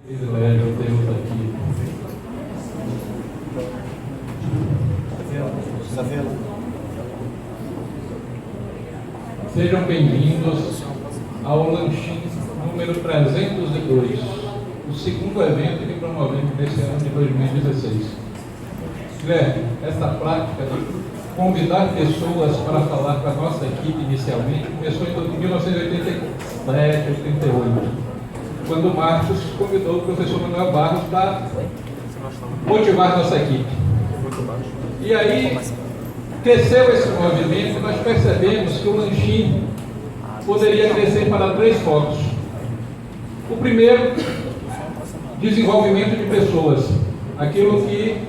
Privilégio Deus aqui. Sejam bem-vindos ao Lanchinho número 302, o segundo evento que promovemos nesse ano de 2016. Guilherme, essa prática de convidar pessoas para falar com a nossa equipe inicialmente começou em 1987, 88, quando o Marcos convidou o professor Manuel Barros para motivar nossa equipe. E aí cresceu esse movimento e nós percebemos que o Lanchinho poderia crescer para 3 focos. O primeiro, desenvolvimento de pessoas, aquilo que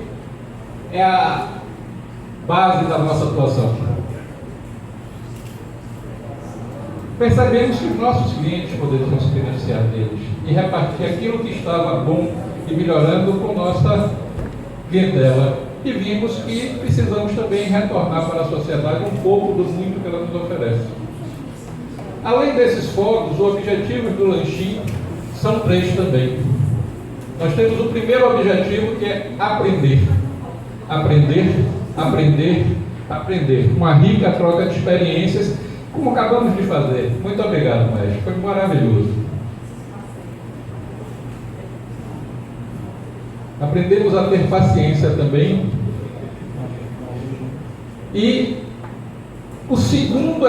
é a base da nossa atuação. Percebemos que os nossos clientes poderiam se beneficiar deles e repartir aquilo que estava bom e melhorando com nossa clientela. E vimos que precisamos também retornar para a sociedade um pouco do muito que ela nos oferece. Além desses focos, os objetivos do Lanchinho são 3 também. Nós temos o primeiro objetivo, que é aprender. Aprender, aprender, aprender. Uma rica troca de experiências, como acabamos de fazer. Muito obrigado, mestre. Foi maravilhoso. Aprendemos a ter paciência também. E o segundo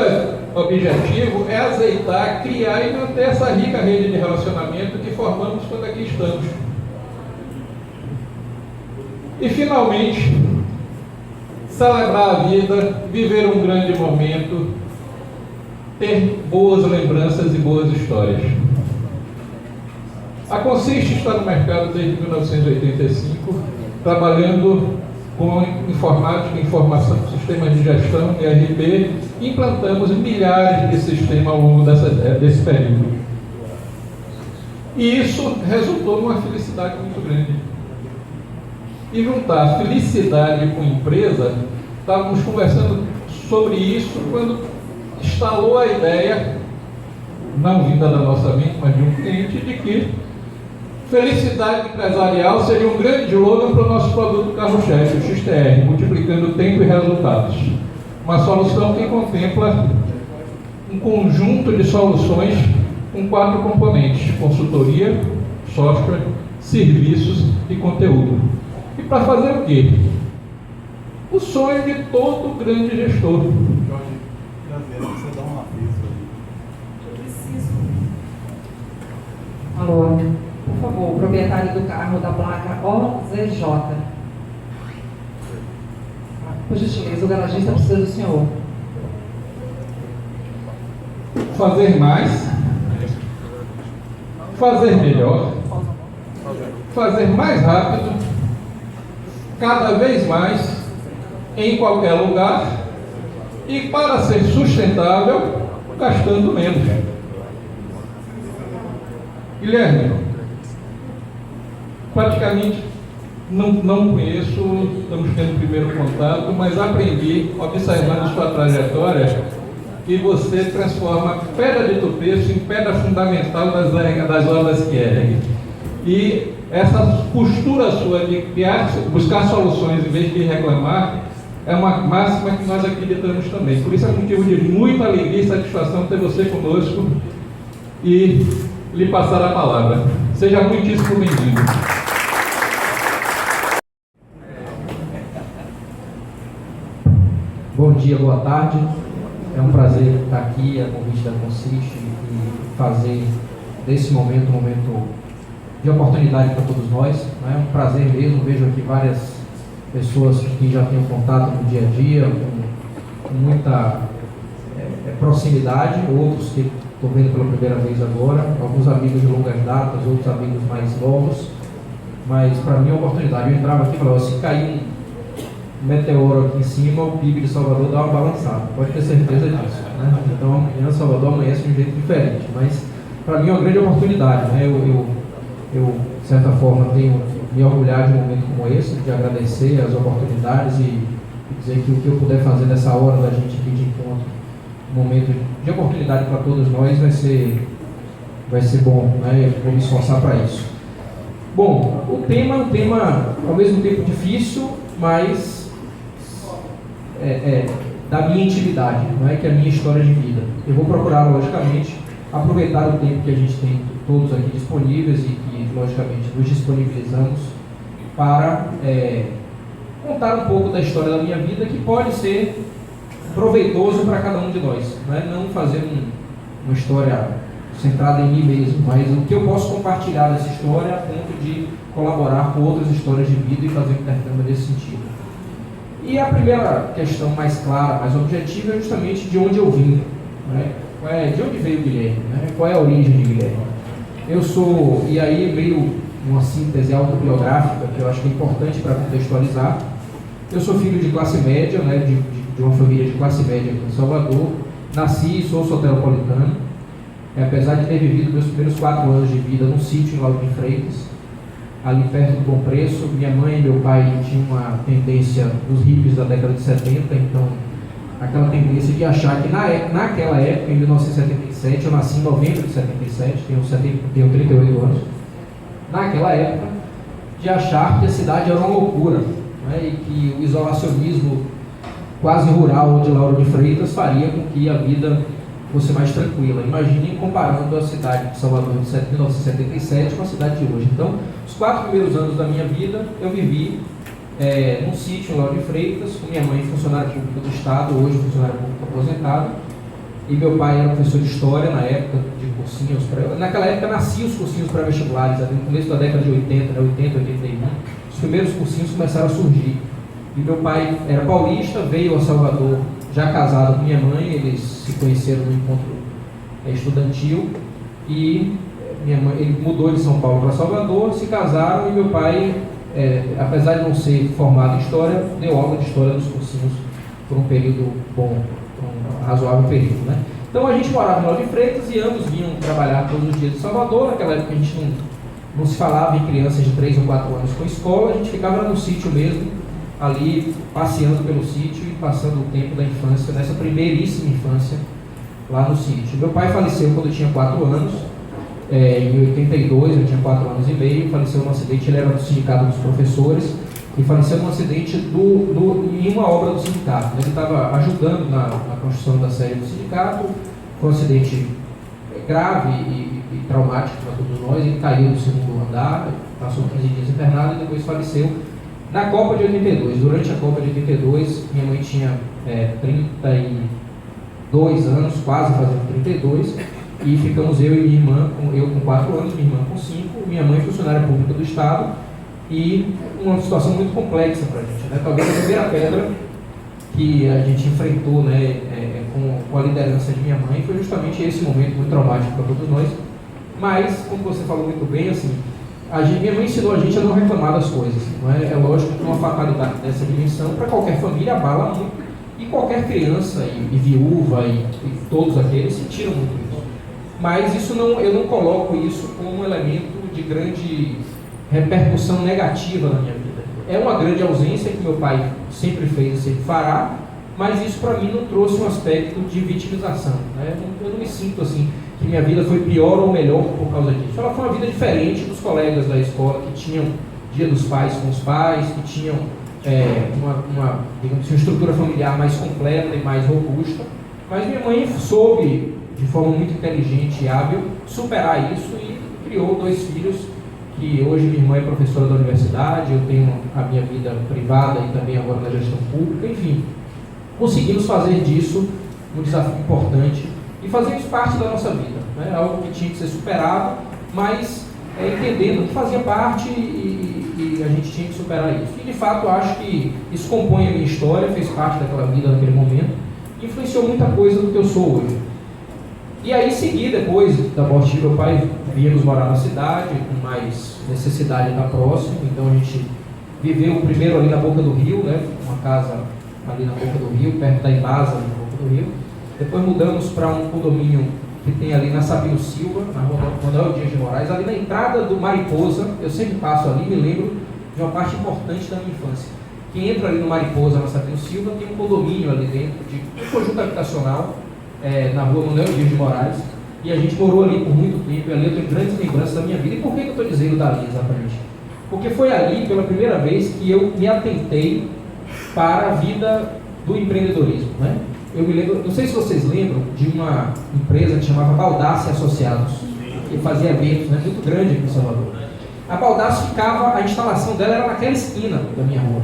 objetivo é azeitar, criar e manter essa rica rede de relacionamento que formamos quando aqui estamos. E finalmente, celebrar a vida, viver um grande momento, ter boas lembranças e boas histórias. A Consiste está no mercado desde 1985, trabalhando com informática, informação, sistemas de gestão, ERP, e implantamos milhares de sistemas ao longo desse período. E isso resultou numa felicidade muito grande. E juntar felicidade com empresa, estávamos conversando sobre isso quando instalou a ideia, não vinda da nossa mente, mas de um cliente, de que felicidade empresarial seria um grande slogan para o nosso produto carro-chefe, o XTR, multiplicando tempo e resultados. Uma solução que contempla um conjunto de soluções com 4 componentes: consultoria, software, serviços e conteúdo. E para fazer o quê? O sonho de todo grande gestor. Jorge, você dá um aviso aí. Eu preciso. Alô, por favor, proprietário do carro da placa OZJ. Por gentileza, o garagista precisa do senhor. Fazer mais, fazer melhor, fazer mais rápido, cada vez mais, em qualquer lugar, e para ser sustentável, gastando menos. Guilherme, praticamente não conheço, estamos tendo o primeiro contato, mas aprendi, observando sua trajetória, que você transforma pedra de tropeço em pedra fundamental das obras que ergue. E essa postura sua de criar, buscar soluções em vez de reclamar, é uma máxima que nós acreditamos também. Por isso é motivo de muita alegria e satisfação ter você conosco e lhe passar a palavra. Seja muitíssimo bem-vindo. Bom dia, boa tarde. É um prazer estar aqui a convite da Consiste e fazer desse momento um momento de oportunidade para todos nós. É um prazer mesmo, vejo aqui várias pessoas que já têm contato no dia a dia, com muita proximidade, outros que estou vendo pela primeira vez agora, alguns amigos de longas datas, outros amigos mais novos, mas para mim é uma oportunidade. Eu entrava aqui e falava, se cair um meteoro aqui em cima, o PIB de Salvador dá uma balançada, pode ter certeza disso, né? Então amanhã Salvador amanhece de um jeito diferente, mas para mim é uma grande oportunidade, né? Eu de certa forma tenho me orgulhar de um momento como esse, de agradecer as oportunidades e dizer que o que eu puder fazer nessa hora da gente aqui de encontro, um momento de oportunidade para todos nós, vai ser bom, né? Eu vou me esforçar para isso. Bom, o tema é um tema ao mesmo tempo difícil, mas da minha intimidade, não é que é a minha história de vida. Eu vou procurar, logicamente, aproveitar o tempo que a gente tem todos aqui disponíveis e que, logicamente, nos disponibilizamos para contar um pouco da história da minha vida, que pode ser proveitoso para cada um de nós, não fazer uma história centrada em mim mesmo, mas o que eu posso compartilhar dessa história a ponto de colaborar com outras histórias de vida e fazer um intercâmbio nesse sentido. E a primeira questão mais clara, mais objetiva, é justamente de onde eu vim, de onde veio o Guilherme, qual é a origem de Guilherme. Eu sou, e aí meio uma síntese autobiográfica que eu acho que é importante para contextualizar. Eu sou filho de classe média, de uma família de classe média aqui em Salvador. Nasci e sou soteropolitano. Apesar de ter vivido meus primeiros 4 anos de vida num sítio em Lauro de Freitas, ali perto do Bom Preço. Minha mãe e meu pai tinham uma tendência dos hippies da década de 70, então aquela tendência de achar que naquela época, em 1977, eu nasci em novembro de 77, tenho 38 anos, naquela época, de achar que a cidade era uma loucura, e que o isolacionismo quase rural de Lauro de Freitas faria com que a vida fosse mais tranquila. Imaginem comparando a cidade de Salvador de 1977 com a cidade de hoje. Então, os 4 primeiros anos da minha vida eu vivi num sítio em Lauro de Freitas, com minha mãe funcionária pública do Estado, hoje funcionária pública aposentada, e meu pai era professor de História na época de cursinhos. Naquela época nasciam os cursinhos pré-vestibulares, no começo da década de 80, 80, 81, os primeiros cursinhos começaram a surgir. E meu pai era paulista, veio a Salvador já casado com minha mãe, eles se conheceram no encontro estudantil, e ele mudou de São Paulo para Salvador, se casaram, e meu pai, apesar de não ser formado em História, deu aula de História nos cursinhos por um período bom, um razoável período, Então a gente morava em Lauro de Freitas e ambos vinham trabalhar todos os dias de Salvador. Naquela época a gente não se falava em crianças de 3 ou 4 anos com escola, a gente ficava lá no sítio mesmo, ali passeando pelo sítio e passando o tempo da infância, nessa primeiríssima infância lá no sítio. Meu pai faleceu quando eu tinha 4 anos, em 82, eu tinha 4 anos e meio, faleceu num acidente. Ele era do sindicato dos professores e faleceu num acidente em uma obra do sindicato. Ele estava ajudando na construção da sede do sindicato. Foi um acidente grave e traumático para todos nós. Ele caiu do 2º andar, passou 15 dias internado e depois faleceu na Copa de 82. Durante a Copa de 82, minha mãe tinha 32 anos, quase fazendo 32, e ficamos eu e minha irmã, eu com 4 anos, minha irmã com 5, minha mãe funcionária pública do Estado, e uma situação muito complexa para a gente, Talvez a primeira pedra que a gente enfrentou, com a liderança de minha mãe, foi justamente esse momento muito traumático para todos nós. Mas, como você falou muito bem, minha mãe ensinou a gente a não reclamar das coisas, É lógico que uma fatalidade dessa dimensão, para qualquer família, abala muito, e qualquer criança e viúva e todos aqueles sentiram muito isso. Mas eu não coloco isso como um elemento de grande repercussão negativa na minha vida. É uma grande ausência que meu pai sempre fez e sempre fará, mas isso para mim não trouxe um aspecto de vitimização, Eu não me sinto que minha vida foi pior ou melhor por causa disso. Ela foi uma vida diferente dos colegas da escola que tinham Dia dos Pais com os pais, que tinham digamos assim, uma estrutura familiar mais completa e mais robusta, mas minha mãe soube, de forma muito inteligente e hábil, superar isso e criou 2 filhos, que hoje minha irmã é professora da universidade, eu tenho a minha vida privada e também agora na gestão pública, enfim. Conseguimos fazer disso um desafio importante e fazer isso parte da nossa vida, algo que tinha que ser superado, mas entendendo que fazia parte e a gente tinha que superar isso. E de fato acho que isso compõe a minha história, fez parte daquela vida naquele momento, influenciou muita coisa do que eu sou hoje. E aí, seguir depois da morte de meu pai, viemos morar na cidade, com mais necessidade de estar próximo. Então a gente viveu primeiro ali na boca do rio, uma casa ali na boca do rio, perto da Embasa, na boca do rio. Depois mudamos para um condomínio que tem ali na Sabino Silva, na rua Manuel Dias de Moraes, ali na entrada do Mariposa. Eu sempre passo ali e me lembro de uma parte importante da minha infância. Quem entra ali no Mariposa, na Sabino Silva, tem um condomínio ali dentro, de um conjunto habitacional, na rua Manuel Dias de Moraes, e a gente morou ali por muito tempo, e ali eu tenho grandes lembranças da minha vida. E por que eu estou dizendo dali exatamente? porque foi ali, pela primeira vez, que eu me atentei para a vida do empreendedorismo, né? Eu me lembro, não sei se vocês lembram de uma empresa que chamava Baldassi Associados, que fazia eventos, né, muito grande aqui em Salvador. A Baldassi ficava, a instalação dela era naquela esquina da minha rua,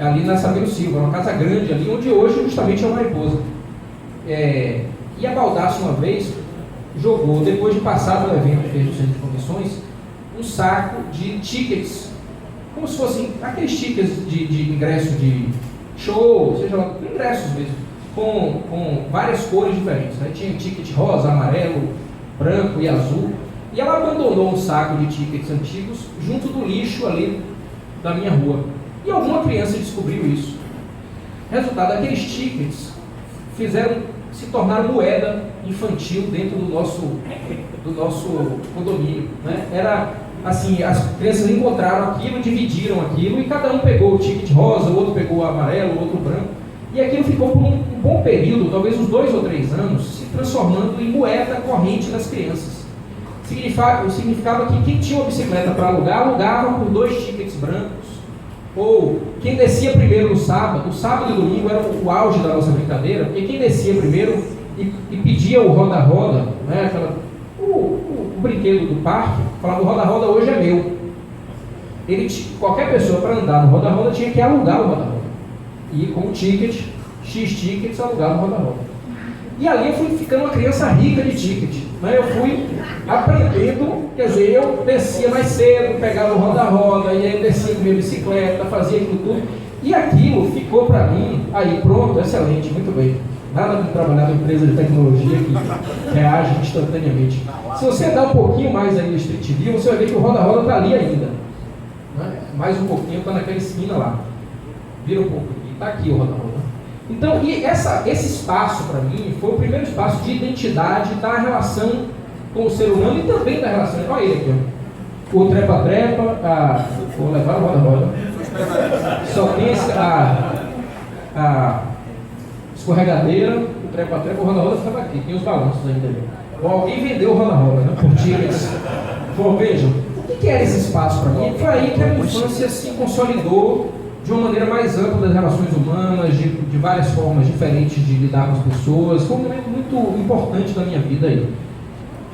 ali na Sabino Silva, uma casa grande ali, onde hoje justamente é o Mariposa. E a Baldassi uma vez jogou, depois de passar do evento que fez no centro de convenções, um saco de tickets, como se fossem aqueles tickets de ingresso de show, seja lá, ingressos mesmo, com várias cores diferentes, né? Tinha ticket rosa, amarelo, branco e azul. E ela abandonou um saco de tickets antigos junto do lixo ali da minha rua. E alguma criança descobriu isso. Resultado, aqueles tickets se tornaram moeda infantil dentro do nosso condomínio, né? Era assim, as crianças encontraram aquilo, dividiram aquilo e cada um pegou o ticket rosa, o outro pegou o amarelo, o outro o branco. E aquilo ficou por um bom período, talvez uns 2 ou 3 anos, se transformando em moeda corrente das crianças. Significava que quem tinha uma bicicleta para alugar, alugava por 2 tickets brancos. Ou quem descia primeiro no sábado, o sábado e domingo era o auge da nossa brincadeira, porque quem descia primeiro e pedia o roda-roda, né, o brinquedo do parque, falava: o roda-roda hoje é meu. Qualquer pessoa para andar no roda-roda tinha que alugar o roda-roda. E com o ticket, X tickets, alugar no roda-roda. E ali eu fui ficando uma criança rica de ticket, né? Eu fui aprendendo, quer dizer, eu descia mais cedo, pegava o roda-roda, e aí eu descia com minha bicicleta, fazia aquilo tudo. E aquilo ficou para mim, aí pronto, excelente, muito bem. Nada de trabalhar numa empresa de tecnologia que reage instantaneamente. Se você andar um pouquinho mais aí no Street View, você vai ver que o roda-roda está ali ainda, né? Mais um pouquinho, está naquela esquina lá. Vira um pouco aqui, está aqui o roda-roda. Então, esse espaço para mim foi o primeiro espaço de identidade da relação com o ser humano e também da relação. Olha ele aqui, ó. O trepa-trepa, vou levar o roda-roda. Só tem a escorregadeira, o trepa-trepa, o roda-roda ficava aqui, tem os balanços ainda ali. Ou alguém vendeu o roda-roda, né? Por tickets. Bom, vejam, o que era esse espaço para mim? Foi aí que a minha infância se consolidou de uma maneira mais ampla das relações humanas, de várias formas diferentes de lidar com as pessoas. Foi um momento muito importante da minha vida aí.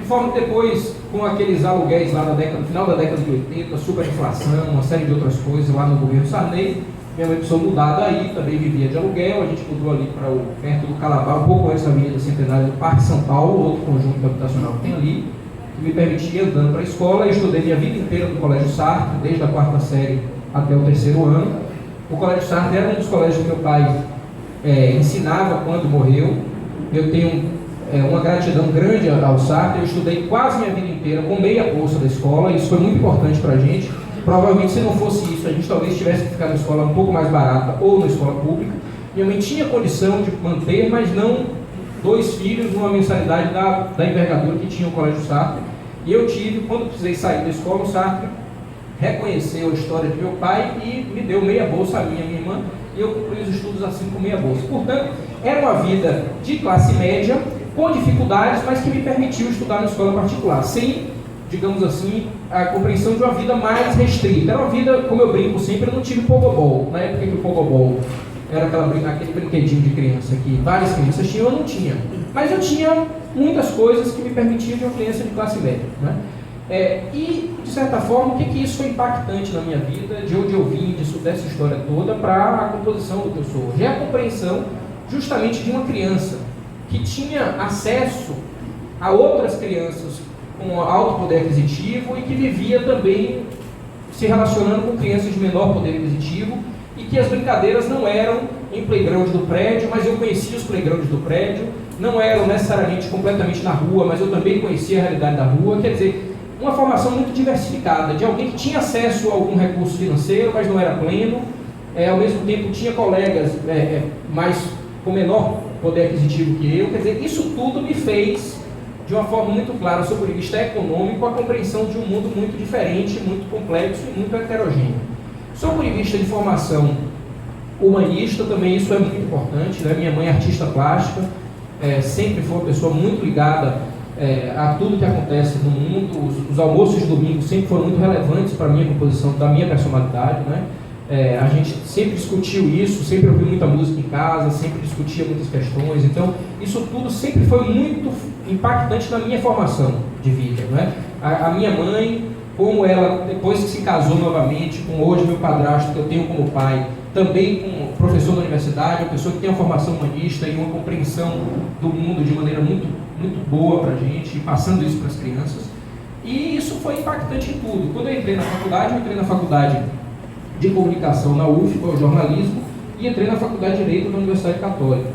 De forma que depois, com aqueles aluguéis lá no final da década de 80, superinflação, uma série de outras coisas lá no governo Sarney, minha mãe precisou mudar daí, também vivia de aluguel, a gente mudou ali para perto do Calabar, um pouco antes da Avenida Centenária do Parque São Paulo, outro conjunto habitacional que tem ali, que me permitia ir andando para a escola. Eu estudei minha vida inteira no Colégio Sartre, desde a 4ª série até o 3º ano. O Colégio Sartre era um dos colégios que meu pai ensinava quando morreu. Eu tenho uma gratidão grande ao Sartre. Eu estudei quase minha vida inteira com meia bolsa da escola, isso foi muito importante para a gente. Provavelmente, se não fosse isso, a gente talvez tivesse que ficar na escola um pouco mais barata ou na escola pública. Minha mãe tinha condição de manter, mas não 2 filhos numa mensalidade da envergadura que tinha o Colégio Sartre. E eu tive, quando precisei sair da escola, o Sartre reconheceu a história de meu pai e me deu meia bolsa a minha irmã, e eu concluí os estudos assim com meia bolsa. Portanto, era uma vida de classe média, com dificuldades, mas que me permitiu estudar na escola particular, sem, digamos assim, a compreensão de uma vida mais restrita. Era uma vida, como eu brinco sempre, eu não tive pogobol. Na época que o pogobol era aquele brinquedinho de criança que várias crianças tinham, eu não tinha. Mas eu tinha muitas coisas que me permitiam de uma criança de classe média, né? E, de certa forma, o que isso foi impactante na minha vida, de onde eu vim, dessa história toda, para a composição do que eu sou hoje? É a compreensão justamente de uma criança que tinha acesso a outras crianças com alto poder aquisitivo e que vivia também se relacionando com crianças de menor poder aquisitivo, e que as brincadeiras não eram em playground do prédio, mas eu conhecia os playgrounds do prédio, não eram necessariamente completamente na rua, mas eu também conhecia a realidade da rua. Quer dizer, uma formação muito diversificada, de alguém que tinha acesso a algum recurso financeiro, mas não era pleno, ao mesmo tempo tinha colegas com menor poder aquisitivo que eu. Quer dizer, isso tudo me fez, de uma forma muito clara, sob o ponto de vista econômico, a compreensão de um mundo muito diferente, muito complexo e muito heterogêneo. Sob o ponto de vista de formação humanista, também isso é muito importante, né? Minha mãe é artista plástica, sempre foi uma pessoa muito ligada a tudo que acontece no mundo. Os almoços de domingo sempre foram muito relevantes para a minha composição, da minha personalidade, né? A gente sempre discutiu isso, sempre ouviu muita música em casa, sempre discutia muitas questões, então isso tudo sempre foi muito impactante na minha formação de vida, né? A minha mãe, como ela, depois que se casou novamente, com hoje meu padrasto, que eu tenho como pai, também com professor da universidade, uma pessoa que tem uma formação humanista e uma compreensão do mundo de maneira muito, muito boa para a gente, passando isso para as crianças, e isso foi impactante em tudo. Quando eu entrei na faculdade, de comunicação na UF, foi o jornalismo, e entrei na faculdade de Direito da Universidade Católica.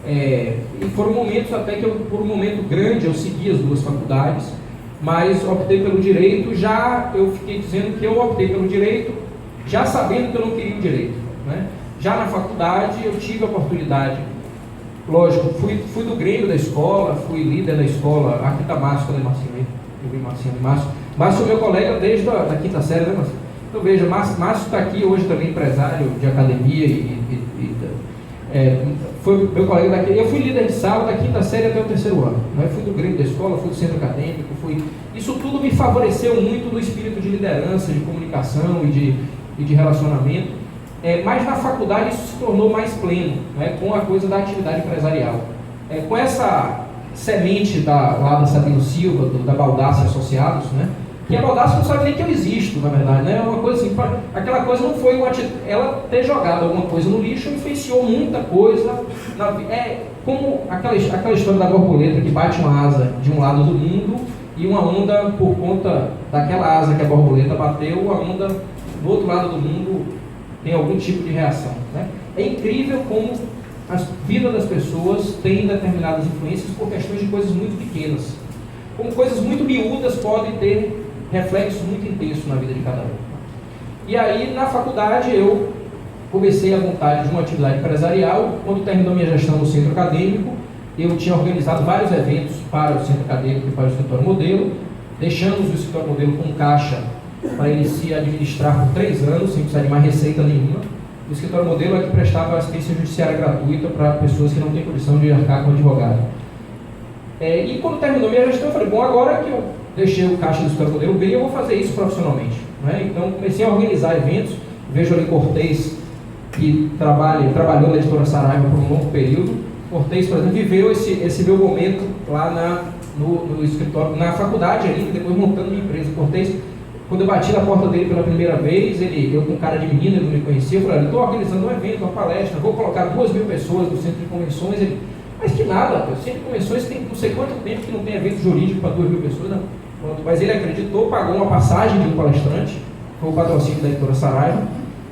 E foram momentos até que, por um momento grande, eu segui as duas faculdades, mas optei pelo Direito, eu fiquei dizendo que eu optei pelo Direito, já sabendo que eu não queria o Direito, né? Já na faculdade, eu tive a oportunidade, lógico, fui do Grêmio da escola, fui líder da escola, aqui está Márcio, cadê Marcinho aí? Eu vi Marcinho, Márcio foi meu colega desde a quinta série, né, Márcio? Então veja, Márcio está aqui hoje também empresário de academia foi meu colega daqui. Eu fui líder de sala da quinta série até o terceiro ano, né? Fui do Grêmio da escola, fui do centro acadêmico, isso tudo me favoreceu muito no espírito de liderança, de comunicação e de relacionamento, mas na faculdade isso se tornou mais pleno, né? Com a coisa da atividade empresarial. Com essa semente lá da Sabino Silva, da Baldassio Associados, né? Que a Baldassio não sabe nem que eu existo, na verdade, né? Uma coisa assim, aquela coisa não foi ela ter jogado alguma coisa no lixo influenciou muita coisa. Como aquela história da borboleta que bate uma asa de um lado do mundo e uma onda, por conta daquela asa que a borboleta bateu, a onda do outro lado do mundo tem algum tipo de reação, né? É incrível como a vida das pessoas tem determinadas influências por questões de coisas muito pequenas. Como coisas muito miúdas podem ter reflexo muito intenso na vida de cada um. E aí, na faculdade, eu comecei a vontade de uma atividade empresarial. Quando terminou minha gestão no centro acadêmico, eu tinha organizado vários eventos para o centro acadêmico e para o escritório modelo. Deixamos o escritório modelo com caixa para ele se administrar por 3 anos, sem precisar de mais receita nenhuma. O escritório modelo é que prestava assistência judiciária gratuita para pessoas que não têm condição de arcar com advogado. E quando terminou minha gestão, eu falei, bom, agora que eu deixei o caixa do escritório modelo bem, eu vou fazer isso profissionalmente, né? Então comecei a organizar eventos. Vejo ali Cortez, que trabalhou na editora Saraiva por um longo período. Cortez, por exemplo, viveu esse meu momento lá no escritório, na faculdade ainda, depois montando minha empresa. Cortez, quando eu bati na porta dele pela primeira vez, eu com cara de menino, ele não me conhecia, eu falei, estou organizando um evento, uma palestra, vou colocar 2.000 pessoas no centro de convenções. Ele, mas que nada, o centro de convenções tem não sei quanto tempo que não tem evento jurídico para 2.000 pessoas, não. Mas ele acreditou, pagou uma passagem de um palestrante, foi o patrocínio da editora Saraiva,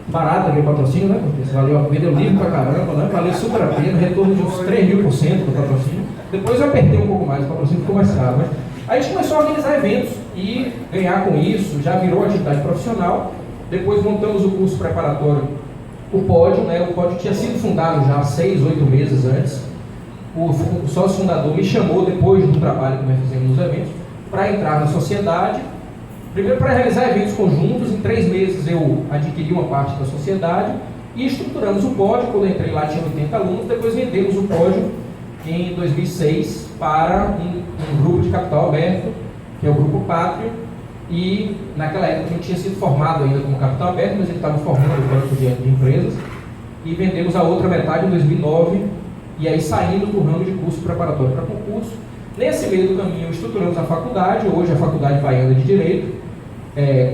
barato aquele patrocínio, né? Porque valeu, vendeu livro pra caramba, né? Valeu super a pena, retorno de uns 3.000% do patrocínio. Depois eu apertei um pouco mais, o patrocínio ficou mais caro, né? Aí a gente começou a organizar eventos e ganhar com isso, já virou atividade profissional. Depois montamos o curso preparatório, o Pódio, né? O Pódio tinha sido fundado já 6, 8 meses antes. O sócio fundador me chamou, depois do trabalho que nós fizemos nos eventos, para entrar na sociedade. Primeiro para realizar eventos conjuntos. Em 3 meses eu adquiri uma parte da sociedade e estruturamos o Pódio. Quando eu entrei lá tinha 80 alunos, depois vendemos o Pódio em 2006 para um grupo de capital aberto, que é o Grupo Pátria, e naquela época não tinha sido formado ainda como capital aberto, mas ele estava formando o banco de empresas, e vendemos a outra metade em 2009, e aí saímos do ramo de curso preparatório para concurso. Nesse meio do caminho estruturamos a faculdade, hoje a Faculdade Baiana de Direito.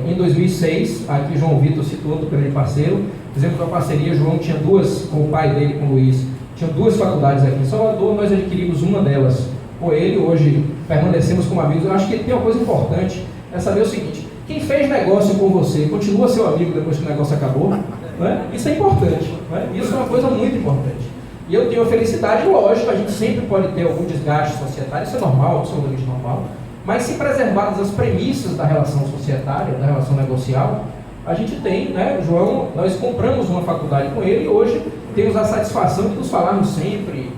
Em 2006, aqui João Vitor citou, outro grande parceiro, fizemos uma parceria. João tinha 2, com o pai dele, com o Luiz, tinha 2 faculdades aqui em Salvador, nós adquirimos uma delas com ele, hoje permanecemos como amigos. Eu acho que tem uma coisa importante, é saber o seguinte: quem fez negócio com você continua seu amigo depois que o negócio acabou, né? Isso é importante, né? Isso é uma coisa muito importante. E eu tenho a felicidade, lógico, a gente sempre pode ter algum desgaste societário, isso é normal, absolutamente normal, mas se preservadas as premissas da relação societária, da relação negocial, a gente tem, né, João, nós compramos uma faculdade com ele e hoje temos a satisfação de nos falarmos sempre,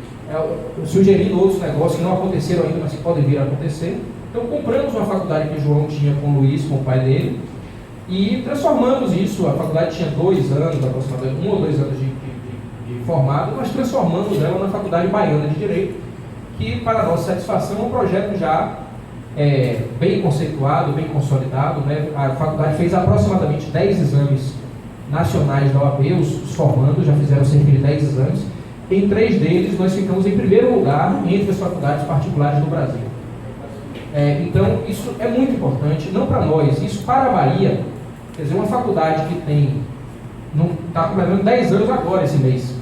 sugerindo outros negócios que não aconteceram ainda, mas que podem vir a acontecer. Então compramos uma faculdade que o João tinha com o Luiz, com o pai dele, e transformamos isso. A faculdade tinha 2 anos, aproximadamente 1 ou 2 anos de formado, nós transformamos ela na Faculdade Baiana de Direito, que, para a nossa satisfação, é um projeto já bem conceituado, bem consolidado, né? A faculdade fez aproximadamente 10 exames nacionais da OAB, os formandos já fizeram cerca de 10 exames. Em 3 deles, nós ficamos em primeiro lugar entre as faculdades particulares do Brasil. Então, isso é muito importante, não para nós, isso para a Bahia. Quer dizer, uma faculdade que está completando 10 anos agora, esse mês,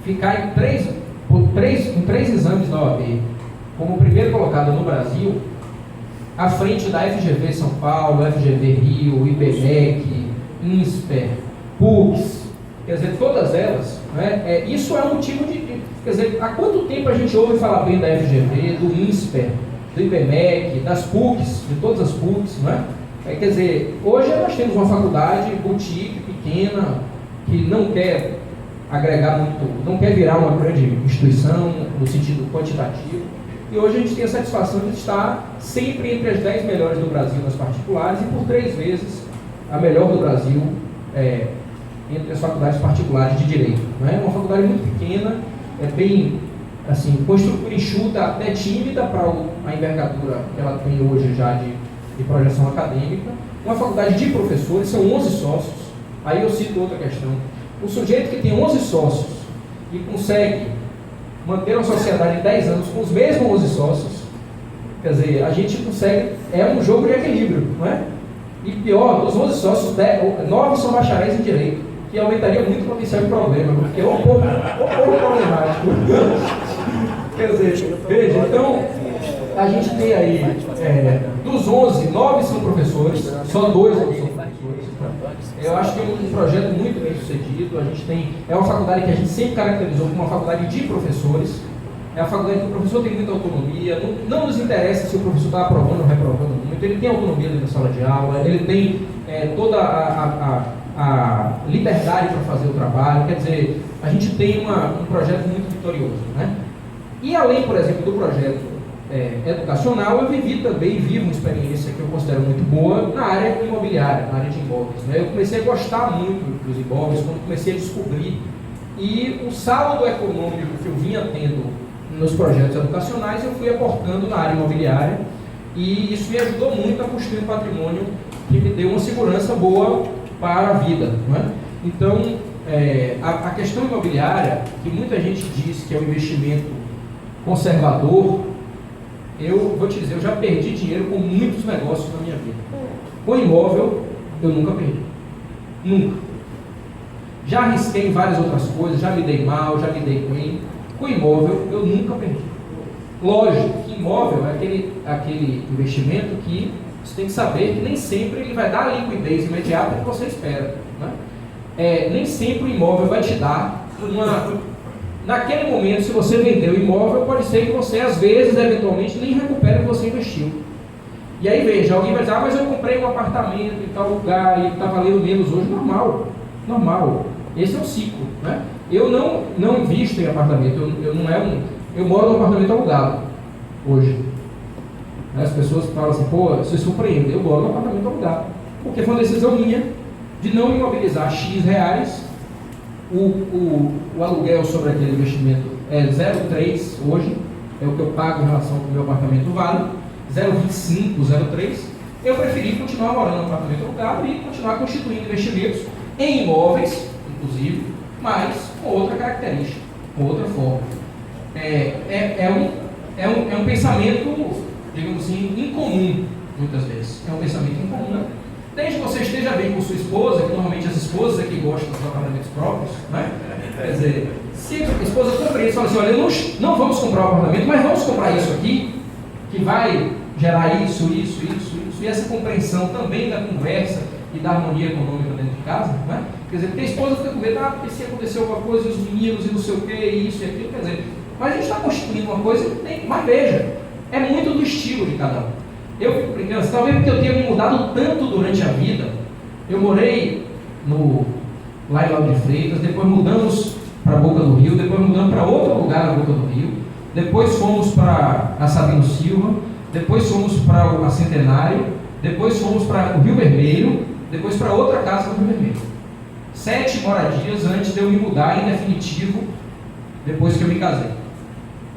ficar em 3 exames da OAB, como primeiro colocado no Brasil, à frente da FGV São Paulo, FGV Rio, IBMEC, INSPER, PUCs, quer dizer, todas elas, né? Isso é um motivo de... Quer dizer, há quanto tempo a gente ouve falar bem da FGV, do INSPER, do IBMEC, das PUCs, de todas as PUCs, né? Quer dizer, hoje nós temos uma faculdade boutique, pequena, que não quer agregar muito, não quer virar uma grande instituição no sentido quantitativo, e hoje a gente tem a satisfação de estar sempre entre as 10 melhores do Brasil nas particulares e por 3 vezes a melhor do Brasil entre as faculdades particulares de Direito. É uma faculdade muito pequena, bem, assim, com estrutura enxuta, até tímida para a envergadura que ela tem hoje já de projeção acadêmica. Uma faculdade de professores, são 11 sócios. Aí eu cito outra questão. O sujeito que tem 11 sócios e consegue manter uma sociedade em 10 anos com os mesmos 11 sócios, quer dizer, a gente consegue, é um jogo de equilíbrio, não é? E pior, dos 11 sócios, 9 são bacharéis em Direito, que aumentaria muito o potencial de problema, porque é um pouco problemático. Quer dizer, veja, então, a gente tem aí, dos 11, 9 são professores, só 2 não são professores. Eu acho que é um projeto muito bem sucedido. A gente tem, é uma faculdade que a gente sempre caracterizou como uma faculdade de professores. É a faculdade que o professor tem muita autonomia, não nos interessa se o professor está aprovando ou reprovando muito, ele tem autonomia dentro da sala de aula, ele tem toda a liberdade para fazer o trabalho. Quer dizer, a gente tem um projeto muito vitorioso, né? E além, por exemplo, do projeto educacional, eu vivo uma experiência que eu considero muito boa na área imobiliária, na área de imóveis, né? Eu comecei a gostar muito dos imóveis quando comecei a descobrir, e o saldo econômico que eu vinha tendo nos projetos educacionais eu fui aportando na área imobiliária, e isso me ajudou muito a construir um patrimônio que me deu uma segurança boa para a vida, não é? Então, a questão imobiliária, que muita gente diz que é um investimento conservador, eu vou te dizer, eu já perdi dinheiro com muitos negócios na minha vida. Com imóvel, eu nunca perdi. Nunca. Já arrisquei em várias outras coisas, já me dei mal, já me dei bem. Com imóvel, eu nunca perdi. Lógico que imóvel é aquele investimento que você tem que saber que nem sempre ele vai dar a liquidez imediata que você espera, né? Nem sempre o imóvel vai te dar naquele momento, se você vendeu o imóvel, pode ser que você, às vezes, eventualmente, nem recupere o que você investiu. E aí, veja, alguém vai dizer, mas eu comprei um apartamento em tal lugar e está valendo menos hoje. Normal. Esse é o ciclo, né? Eu não invisto em apartamento, eu moro num apartamento alugado, hoje. As pessoas falam assim, pô, você surpreende, eu moro num apartamento alugado. Porque foi uma decisão minha de não imobilizar X reais. O aluguel sobre aquele investimento é 0,3 hoje, é o que eu pago em relação ao que o meu apartamento vale, 0,25, 0,3. Eu preferi continuar morando no apartamento alugado e continuar constituindo investimentos em imóveis, inclusive, mas com outra característica, com outra forma. É um pensamento, digamos assim, incomum, muitas vezes. É um pensamento incomum. Desde que você esteja bem com sua esposa, que normalmente as esposas é que gostam dos apartamentos próprios, né? Quer dizer, se a esposa compreende, fala assim, olha, não vamos comprar um apartamento, mas vamos comprar isso aqui, que vai gerar isso, e essa compreensão também da conversa e da harmonia econômica dentro de casa, né? Quer dizer, porque a esposa fica com medo, porque se acontecer alguma coisa, os meninos e não sei o que, isso e aquilo, quer dizer, mas a gente está constituindo uma coisa que tem, mas veja, é muito do estilo de cada um. Eu fico brincando, talvez porque eu tenha me mudado tanto durante a vida. Eu morei lá em Lauro de Freitas, depois mudamos para a Boca do Rio, depois mudamos para outro lugar na Boca do Rio, depois fomos para a Sabino Silva, depois fomos para a Centenário, depois fomos para o Rio Vermelho, depois para outra casa no Rio Vermelho. 7 moradias antes de eu me mudar em definitivo, depois que eu me casei.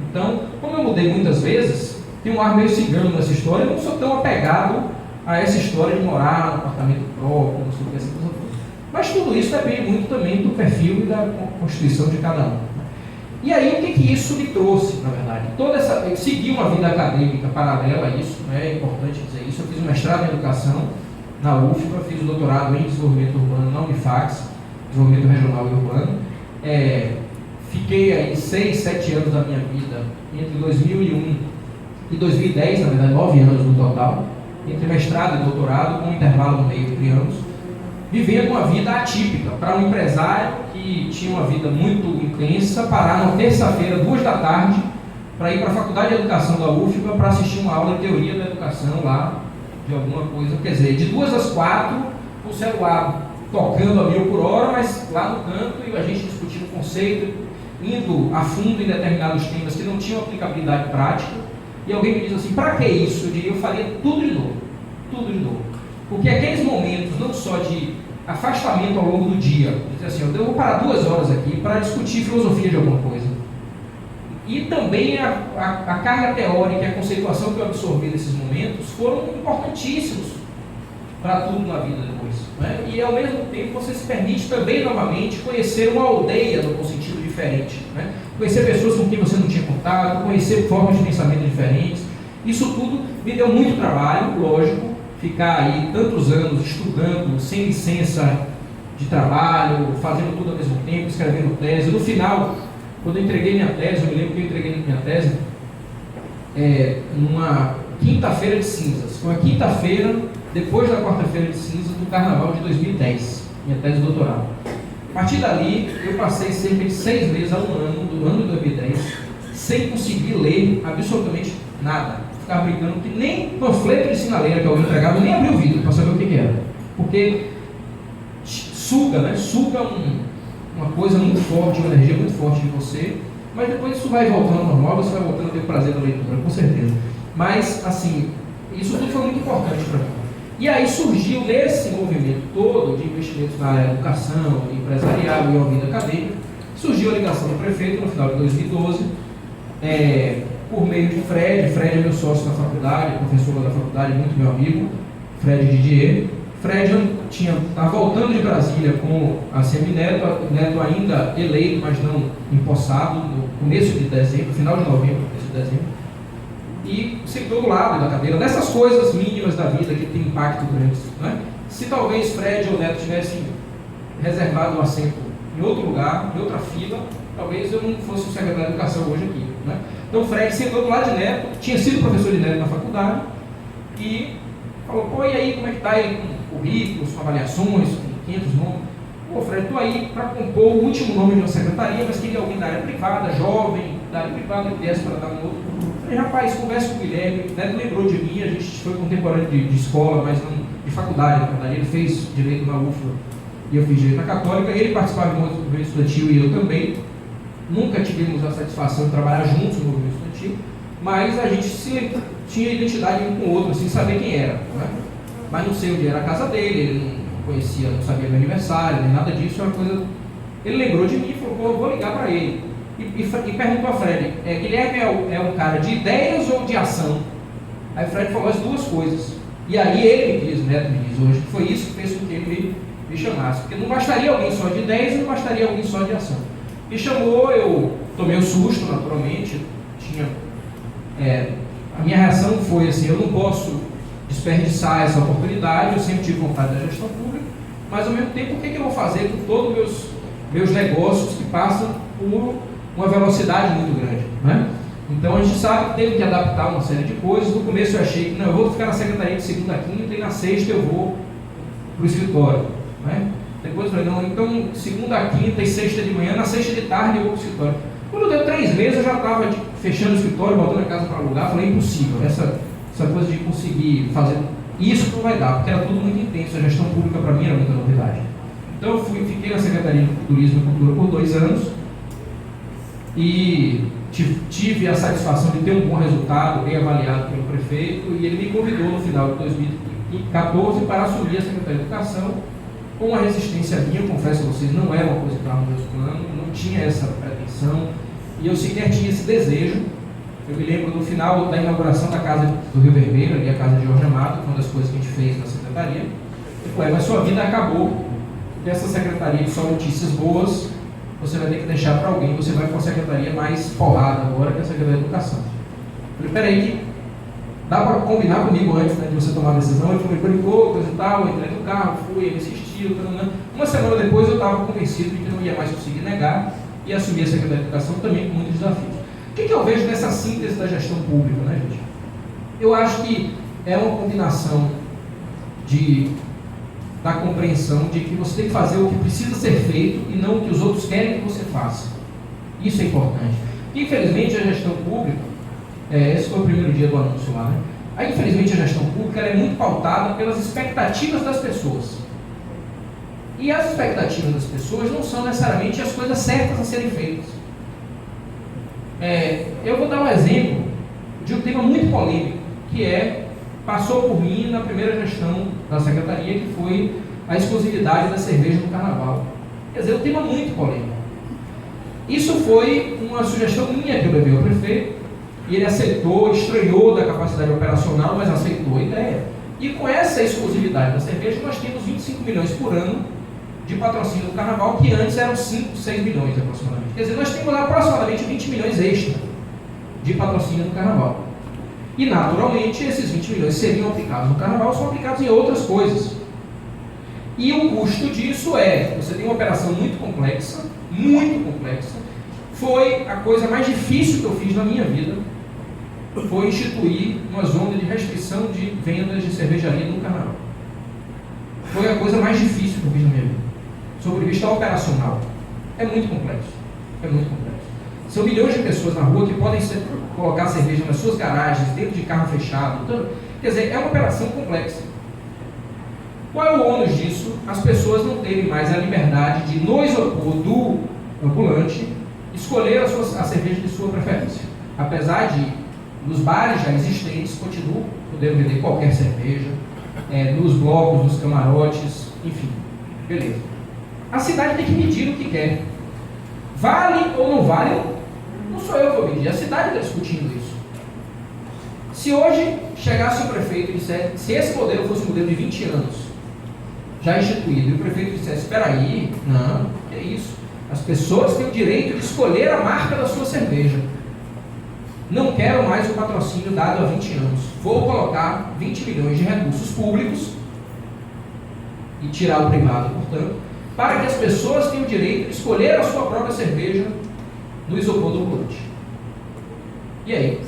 Então, como eu mudei muitas vezes, tem um ar meio cigano nessa história, eu não sou tão apegado a essa história de morar no apartamento próprio, não sei o que, essa coisa toda. Mas tudo isso depende muito também do perfil e da constituição de cada um. E aí, o que isso me trouxe, na verdade? Eu segui uma vida acadêmica paralela a isso, né? É importante dizer isso. Eu fiz um mestrado em educação na UFBA, fiz o doutorado em desenvolvimento urbano na Unifax, desenvolvimento regional e urbano. Fiquei aí 6, 7 anos da minha vida, entre 2001 e 2010, na verdade 9 anos no total, entre mestrado e doutorado, com um intervalo no meio entre anos, vivendo uma vida atípica para um empresário que tinha uma vida muito intensa, parar na terça-feira, 2 da tarde, para ir para a Faculdade de Educação da UFBA para assistir uma aula de teoria da educação lá, de alguma coisa, quer dizer, de 2 às 4, o celular tocando a 1000 por hora, mas lá no canto, e a gente discutindo o conceito, indo a fundo em determinados temas que não tinham aplicabilidade prática, e alguém me diz assim, para que isso? Eu faria tudo de novo. Porque aqueles momentos, não só de afastamento ao longo do dia, dizer assim, eu vou parar 2 horas aqui para discutir filosofia de alguma coisa, e também a carga teórica e a conceituação que eu absorvi nesses momentos foram importantíssimos para tudo na vida depois, né? E ao mesmo tempo você se permite também novamente conhecer uma aldeia num sentido diferente, né? Conhecer pessoas com quem você não tinha contato, conhecer formas de pensamento diferentes. Isso tudo me deu muito trabalho, lógico, ficar aí tantos anos estudando sem licença de trabalho, fazendo tudo ao mesmo tempo, escrevendo tese. No final, quando eu entreguei minha tese, eu me lembro que eu entreguei minha tese numa quinta-feira de cinzas. Foi uma quinta-feira depois da quarta-feira de cinzas do Carnaval de 2010, minha tese de doutorado. A partir dali, eu passei cerca de 6 meses a 1 ano, do ano de 2010, sem conseguir ler absolutamente nada. Ficava brincando que nem panfleto de sinaleira que alguém entregava, eu nem abri o vidro para saber o que era. Porque suga, né? Suga uma coisa muito forte, uma energia muito forte de você, mas depois isso vai voltando ao normal, você vai voltando a ter o prazer da leitura, com certeza. Mas, assim, isso tudo foi muito importante para mim. E aí surgiu nesse movimento todo de investimentos na área de educação, empresarial e a vida acadêmica, surgiu a ligação do prefeito no final de 2012, por meio de Fred. Fred é meu sócio na faculdade, professor da faculdade, muito meu amigo, Fred Didier. Fred estava voltando de Brasília com a Semineto, Neto ainda eleito, mas não empossado, no começo de dezembro, final de novembro, começo de dezembro. E sentou do lado da cadeira, dessas coisas mínimas da vida que tem impacto grande, né? Se talvez Fred ou Neto tivessem reservado um assento em outro lugar, em outra fila, talvez eu não fosse o secretário de Educação hoje aqui, né? Então Fred sentou do lado de Neto, tinha sido professor de Neto na faculdade, e falou, pô, e aí, como é que está aí com currículos, com avaliações, com 500 nomes? Pô, Fred, estou aí para compor o último nome de uma secretaria, mas queria alguém da área privada, jovem, da área privada, que desse para dar um outro. Falei, rapaz, conversa com o Guilherme, Neto lembrou de mim, a gente foi contemporâneo de escola, mas não de faculdade, na verdade, ele fez direito na UFBA e eu fiz direito na Católica, ele participava do movimento estudantil e eu também. Nunca tivemos a satisfação de trabalhar juntos no movimento estudantil, mas a gente tinha identidade um com o outro, sem saber quem era, né? Mas não sei onde era a casa dele, ele não conhecia, não sabia meu aniversário, nem nada disso, é uma coisa. Ele lembrou de mim e falou, pô, eu vou ligar para ele. E perguntou a Fred, Guilherme é um cara de ideias ou de ação? Aí Fred falou as duas coisas. E aí ele me diz, Neto me diz hoje, que foi isso que fez com que ele me chamasse. Porque não bastaria alguém só de ideias e não bastaria alguém só de ação. Me chamou, eu tomei um susto, naturalmente. A minha reação foi assim, eu não posso desperdiçar essa oportunidade, eu sempre tive vontade da gestão pública, mas ao mesmo tempo, o que eu vou fazer com todos os meus negócios que passam por uma velocidade muito grande, né? Então a gente sabe que teve que adaptar uma série de coisas. No começo eu achei que não, eu vou ficar na secretaria de segunda a quinta e na sexta eu vou para o escritório, né? Depois eu falei, não, então segunda a quinta e sexta de manhã, na sexta de tarde eu vou para o escritório. Quando deu 3 meses eu já estava fechando o escritório, botando a casa para alugar. Falei, impossível, essa coisa de conseguir fazer isso não vai dar, porque era tudo muito intenso, a gestão pública para mim era muita novidade. Então eu fiquei na Secretaria de Turismo e Cultura por 2 anos e tive a satisfação de ter um bom resultado, bem avaliado pelo prefeito, e ele me convidou no final de 2014 para assumir a Secretaria de Educação, com uma resistência minha, confesso a vocês, não era uma coisa que estava no meu plano, não tinha essa pretensão. e eu sequer tinha esse desejo. Eu me lembro no final da inauguração da Casa do Rio Vermelho, ali a Casa de Jorge Amado, uma das coisas que a gente fez na secretaria. Eu falei, mas sua vida acabou, dessa secretaria de só notícias boas, você vai ter que deixar para alguém, você vai para uma secretaria mais porrada agora, que é a Secretaria de Educação. Eu falei, peraí, dá para combinar comigo antes, né, de você tomar a decisão? Ele falou, brincou, coisa e tal, eu entrei no carro, fui, ele insistiu, uma semana depois eu estava convencido de que não ia mais conseguir negar e assumir a Secretaria de Educação também com muitos desafios. O que eu vejo nessa síntese da gestão pública, né, gente? Eu acho que é uma combinação da compreensão de que você tem que fazer o que precisa ser feito e não o que os outros querem que você faça. Isso é importante. Infelizmente, a gestão pública, esse foi o primeiro dia do anúncio lá, né? Infelizmente, a gestão pública ela é muito pautada pelas expectativas das pessoas. E as expectativas das pessoas não são necessariamente as coisas certas a serem feitas. Eu vou dar um exemplo de um tema muito polêmico, que passou por mim na primeira gestão da secretaria, que foi a exclusividade da cerveja no carnaval. Quer dizer, um tema muito polêmico. Isso foi uma sugestão minha que eu levei ao prefeito, e ele aceitou, estranhou da capacidade operacional, mas aceitou a ideia. E com essa exclusividade da cerveja, nós temos 25 milhões por ano de patrocínio do carnaval, que antes eram 5, 6 milhões aproximadamente. Quer dizer, nós temos lá aproximadamente 20 milhões extra de patrocínio no carnaval. E, naturalmente, esses 20 milhões seriam aplicados no carnaval, são aplicados em outras coisas. E o custo disso você tem uma operação muito complexa, foi a coisa mais difícil que eu fiz na minha vida, foi instituir uma zona de restrição de vendas de cervejaria no carnaval. Foi a coisa mais difícil que eu fiz na minha vida, sob o vista operacional. É muito complexo. São milhões de pessoas na rua que podem colocar cerveja nas suas garagens, dentro de carro fechado. Então, quer dizer, é uma operação complexa. Qual é o ônus disso? As pessoas não terem mais a liberdade de, no isopor do ambulante, escolher a cerveja de sua preferência. Apesar de, nos bares já existentes, continuam podendo vender qualquer cerveja, nos blocos, nos camarotes, enfim, beleza. A cidade tem que medir o que quer. Vale ou não vale? Não sou eu que vou medir, a cidade está discutindo isso. Se hoje chegasse o prefeito e dissesse, se esse modelo fosse um modelo de 20 anos, já instituído, e o prefeito dissesse, espera aí, não, que é isso? As pessoas têm o direito de escolher a marca da sua cerveja. Não quero mais o patrocínio dado há 20 anos. Vou colocar 20 milhões de recursos públicos e tirar o privado, portanto, para que as pessoas tenham o direito de escolher a sua própria cerveja no isopor do ambulante. E aí?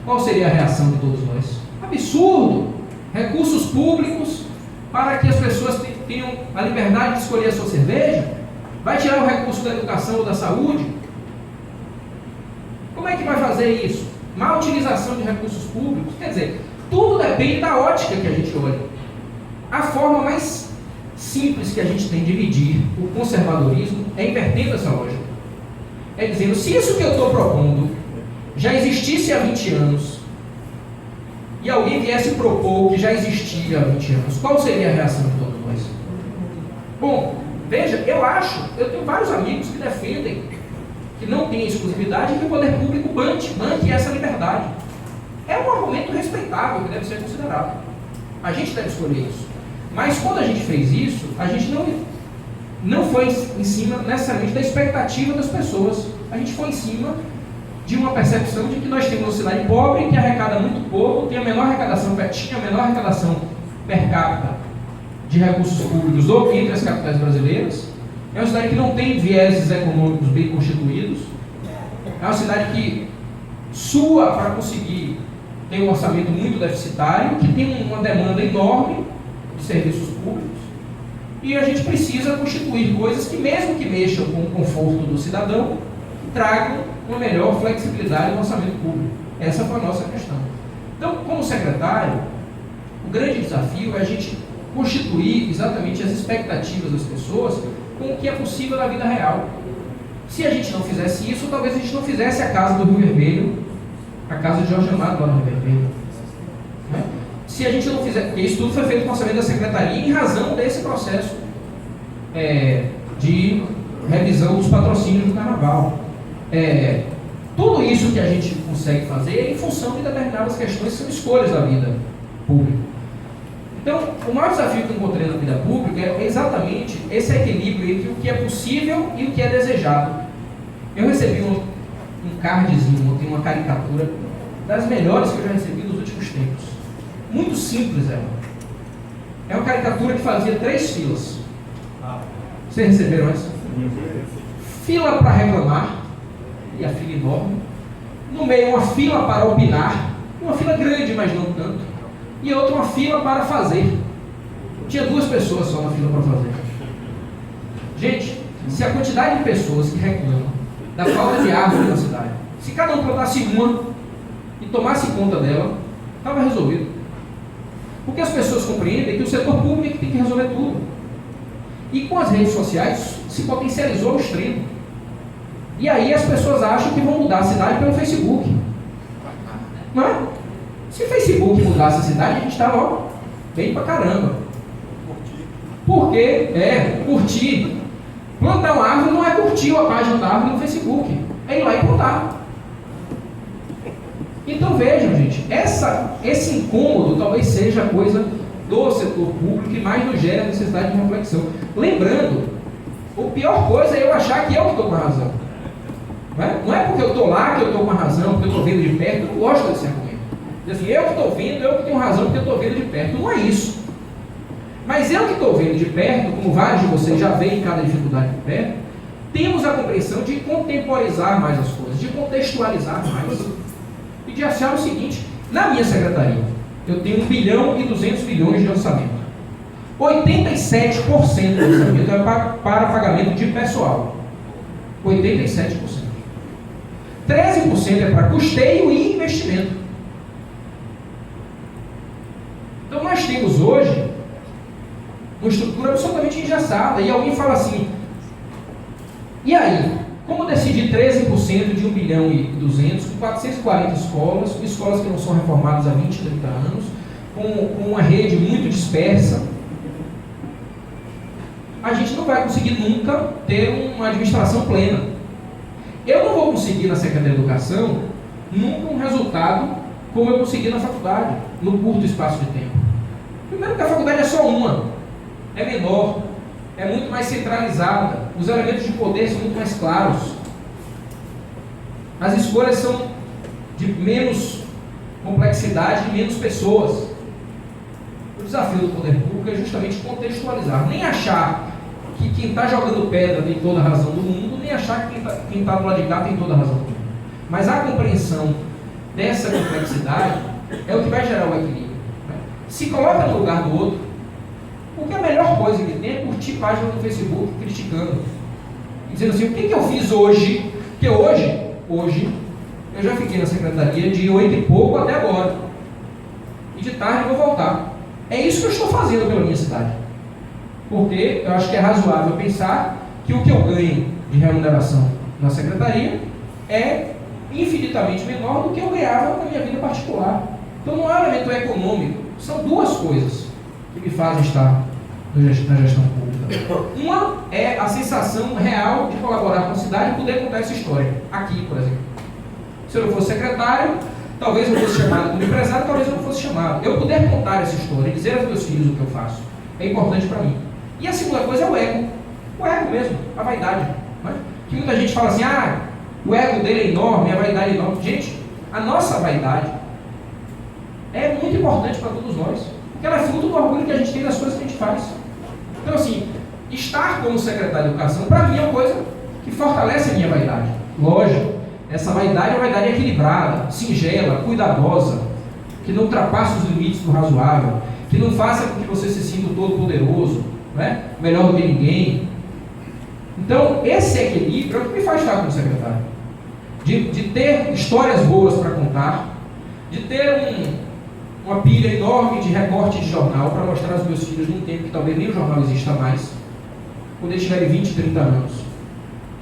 Qual seria a reação de todos nós? Absurdo! Recursos públicos para que as pessoas tenham a liberdade de escolher a sua cerveja? Vai tirar o recurso da educação ou da saúde? Como é que vai fazer isso? Má utilização de recursos públicos? Quer dizer, tudo depende da ótica que a gente olha. A forma mais simples que a gente tem de medir o conservadorismo é invertendo essa lógica. É dizendo, se isso que eu estou propondo já existisse há 20 anos e alguém viesse propor o que já existia há 20 anos, qual seria a reação de todos nós? Bom, veja, eu tenho vários amigos que defendem que não tem exclusividade e que o poder público banque essa liberdade. É um argumento respeitável que deve ser considerado. A gente deve escolher isso. Mas quando a gente fez isso, a gente não foi em cima necessariamente da expectativa das pessoas. A gente foi em cima de uma percepção de que nós temos uma cidade pobre que arrecada muito pouco, tinha a menor arrecadação per capita de recursos públicos entre as capitais brasileiras. É uma cidade que não tem vieses econômicos bem constituídos. É uma cidade que sua para conseguir ter um orçamento muito deficitário, que tem uma demanda enorme de serviços públicos. E a gente precisa constituir coisas que, mesmo que mexam com o conforto do cidadão, tragam uma melhor flexibilidade no orçamento público. Essa foi a nossa questão. Então, como secretário, o grande desafio é a gente constituir exatamente as expectativas das pessoas com o que é possível na vida real. Se a gente não fizesse isso, talvez a gente não fizesse a Casa do Rio Vermelho, a Casa de Jorge Amado lá no Rio Vermelho. Né? Se a gente não fizer, porque isso tudo foi feito com o orçamento da Secretaria em razão desse processo de revisão dos patrocínios do Carnaval. Tudo isso que a gente consegue fazer é em função de determinadas questões que são escolhas da vida pública. Então, o maior desafio que eu encontrei na vida pública é exatamente esse equilíbrio entre o que é possível e o que é desejado. Eu recebi um cardzinho, tem uma caricatura das melhores que eu já recebi nos últimos tempos. Muito simples ela. É uma caricatura que fazia 3 filas. Vocês receberam essa? Fila para reclamar, e a fila enorme. No meio, uma fila para opinar, uma fila grande, mas não tanto. E outra, uma fila para fazer. Tinha 2 pessoas só na fila para fazer. Gente, se a quantidade de pessoas que reclamam da falta de árvore na cidade, se cada um plantasse uma e tomasse conta dela, estava resolvido. Porque as pessoas compreendem que o setor público é que tem que resolver tudo. E com as redes sociais se potencializou o extremo. E aí as pessoas acham que vão mudar a cidade pelo Facebook. Não é? Se o Facebook mudasse a cidade, a gente estava bem pra caramba. Porque curtir. Plantar uma árvore não é curtir a página da árvore no Facebook. É ir lá e plantar. Então vejam, gente, esse incômodo talvez seja coisa do setor público que mais nos gera necessidade de reflexão. Lembrando, a pior coisa é eu achar que eu que estou com a razão. Não é porque eu estou lá que eu estou com a razão, porque eu estou vendo de perto. Eu não gosto desse argumento. Diz assim, eu que estou vendo, eu que tenho razão porque eu estou vendo de perto. Não é isso. Mas eu que estou vendo de perto, como vários de vocês já veem cada dificuldade de perto, temos a compreensão de contemporizar mais as coisas, de contextualizar mais. E de achar o seguinte, na minha secretaria, eu tenho 1 bilhão e 200 milhões de orçamento. 87% do orçamento é para pagamento de pessoal. 87%. 13% é para custeio e investimento. Então nós temos hoje uma estrutura absolutamente engessada. E alguém fala assim, e aí? Como decidir 13% de 1 bilhão e 200 com 440 escolas, com escolas que não são reformadas há 20, 30 anos, com uma rede muito dispersa? A gente não vai conseguir nunca ter uma administração plena. Eu não vou conseguir na Secretaria de Educação nunca um resultado como eu consegui na faculdade, no curto espaço de tempo. Primeiro que a faculdade é só uma, é menor, é muito mais centralizada, os elementos de poder são muito mais claros, as escolhas são de menos complexidade e menos pessoas. O desafio do poder público é justamente contextualizar, nem achar que quem está jogando pedra tem toda a razão do mundo, nem achar que quem está do lado de cá tem toda a razão do mundo. Mas a compreensão dessa complexidade é o que vai gerar o equilíbrio. Se coloca no lugar do outro, porque a melhor coisa que tem é curtir página no Facebook criticando, dizendo assim, o que eu fiz hoje? Porque hoje eu já fiquei na secretaria de 8 e pouco até agora, e de tarde eu vou voltar. É isso que eu estou fazendo pela minha cidade, porque eu acho que é razoável pensar que o que eu ganho de remuneração na secretaria é infinitamente menor do que eu ganhava na minha vida particular. Então não é um elemento econômico, são 2 coisas que me fazem estar na gestão pública. Uma é a sensação real de colaborar com a cidade e poder contar essa história. Aqui, por exemplo. Se eu não fosse secretário, talvez eu fosse chamado como empresário, talvez eu não fosse chamado. Eu poder contar essa história e dizer aos meus filhos o que eu faço é importante para mim. E a segunda coisa é o ego. O ego mesmo, a vaidade. Né? Que muita gente fala assim, o ego dele é enorme, a vaidade é enorme. Gente, a nossa vaidade é muito importante para todos nós. Porque ela é fruto do orgulho que a gente tem das coisas que a gente faz. Então assim, estar como secretário de Educação, para mim é uma coisa que fortalece a minha vaidade. Lógico, essa vaidade é uma vaidade equilibrada, singela, cuidadosa, que não ultrapasse os limites do razoável, que não faça com que você se sinta todo poderoso, né? Melhor do que ninguém. Então, esse equilíbrio é o que me faz estar como secretário. De ter histórias boas para contar, de ter uma pilha enorme de recorte de jornal para mostrar aos meus filhos num tempo que talvez nem o jornal exista mais, quando eles tiverem 20, 30 anos.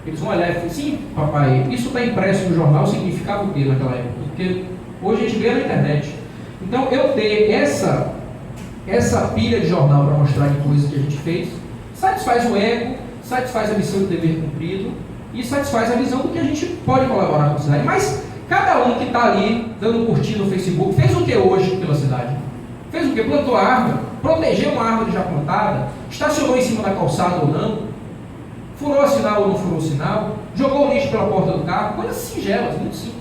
Eles vão olhar e falar, sim, papai, isso está impresso no jornal, significava o quê naquela época? Porque hoje a gente vê na internet. Então, eu ter essa pilha de jornal para mostrar de coisas que a gente fez, satisfaz o ego, satisfaz a missão de dever cumprido, e satisfaz a visão do que a gente pode colaborar com a cidade. Mas cada um que está ali dando curtir no Facebook fez o que hoje pela cidade? Fez o que? Plantou a árvore, protegeu uma árvore já plantada, estacionou em cima da calçada ou não, furou o sinal ou não furou o sinal, jogou o lixo pela porta do carro, coisas singelas, muito simples.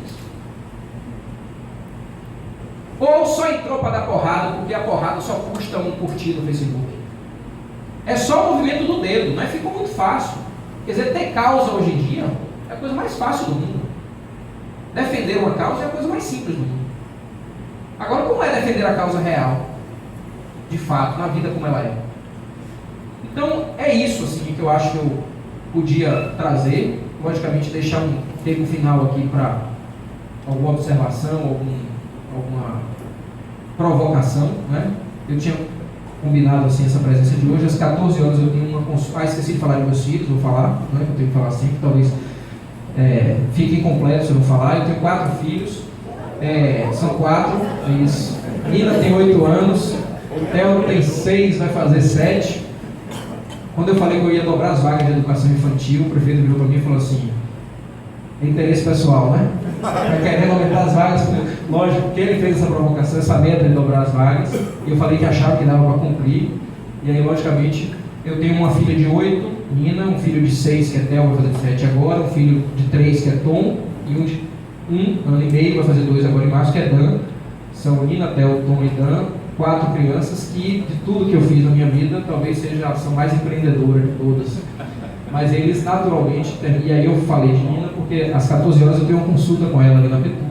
Ou só entrou para dar porrada, porque a porrada só custa um curtir no Facebook. É só o movimento do dedo, mas ficou muito fácil. Quer dizer, ter causa hoje em dia é a coisa mais fácil do mundo. Defender uma causa é a coisa mais simples do mundo. Agora, como é defender a causa real? De fato, na vida como ela é. Então, é isso assim, que eu acho que eu podia trazer. Logicamente, deixar um tempo final aqui para alguma observação, alguma provocação, né? Eu tinha combinado assim essa presença de hoje. Às 14 horas eu tenho uma consulta. Esqueci de falar de meus filhos, vou falar, né? Eu tenho que falar sempre, talvez fique incompleto se eu não falar. Eu tenho 4 filhos, são 4. Nina tem 8 anos, Theo tem 6, vai fazer 7. Quando eu falei que eu ia dobrar as vagas de educação infantil, o prefeito virou para mim e falou assim: é interesse pessoal, né? Vai querer aumentar as vagas. Lógico que ele fez essa provocação, essa meta de dobrar as vagas, e eu falei que achava que dava para cumprir. E aí, logicamente, eu tenho uma filha de 8, Nina, um filho de 6, que é Theo, vai fazer 7 agora, um filho de 3, que é Tom, e um de 1 ano e meio, vai fazer 2 agora em março, que é Dan. São Nina, Theo, Tom e Dan, 4 crianças que, de tudo que eu fiz na minha vida, talvez são mais empreendedoras de todas. Mas eles naturalmente, e aí eu falei de Nina, porque às 14 horas eu tenho uma consulta com ela ali na Petua.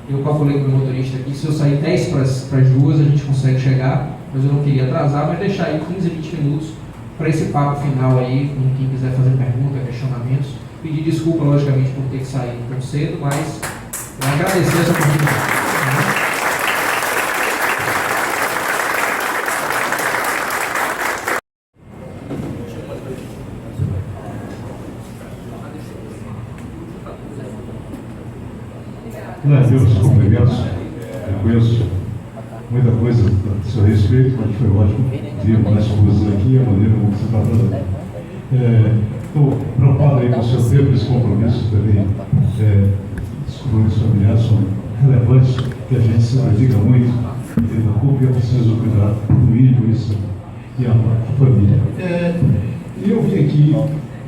Eu calculei com o meu motorista aqui, se eu sair 10 para as 2, a gente consegue chegar, mas eu não queria atrasar, mas deixar aí 15, 20 minutos para esse papo final aí, com quem quiser fazer perguntas, questionamentos. Pedir desculpa, logicamente, por ter que sair tão cedo, mas agradecer essa oportunidade. Meus cumprimentos, eu conheço muita coisa a seu respeito, mas foi ótimo ver mais coisas aqui, a maneira como você está falando. Estou preocupado aí com o seu tempo, esse compromisso também, os compromissos familiares são relevantes, que a gente se dedica muito, e da culpa é preciso cuidar do isso e a família. Eu vim aqui,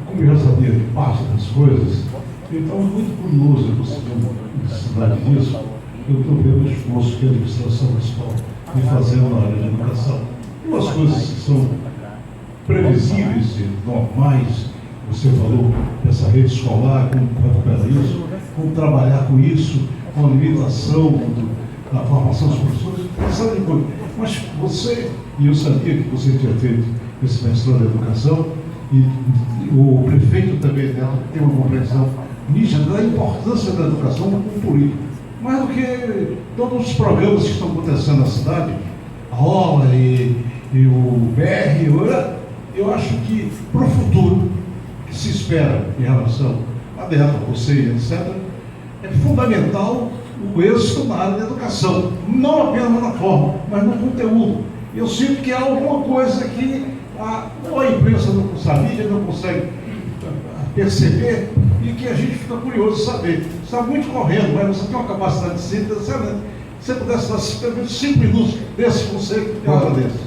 como eu já sabia de parte das coisas, eu estava muito curioso com a necessidade disso. Eu estou vendo o esforço que a administração municipal vem fazendo na área de educação. Umas coisas que são previsíveis e normais, você falou dessa rede escolar, como recuperar isso, como trabalhar com isso, com a limitação da formação dos professores, sabe de coisa. Mas você, e eu sabia que você tinha feito esse mestrado em educação, e o prefeito também dela tem uma compreensão nítida da importância da educação como política, mais do que todos os programas que estão acontecendo na cidade, a OLA e o BR, eu acho que para o futuro que se espera em relação a Débora, você e etc., é fundamental o êxito na área da educação, não apenas na forma, mas no conteúdo. Eu sinto que há alguma coisa que a imprensa não consegue, a mídia não consegue perceber, e que a gente fica curioso de saber. Você está muito correndo, mas você tem uma capacidade de síntese, se você pudesse dar pelo menos 5 minutos desse conceito, eu agradeço.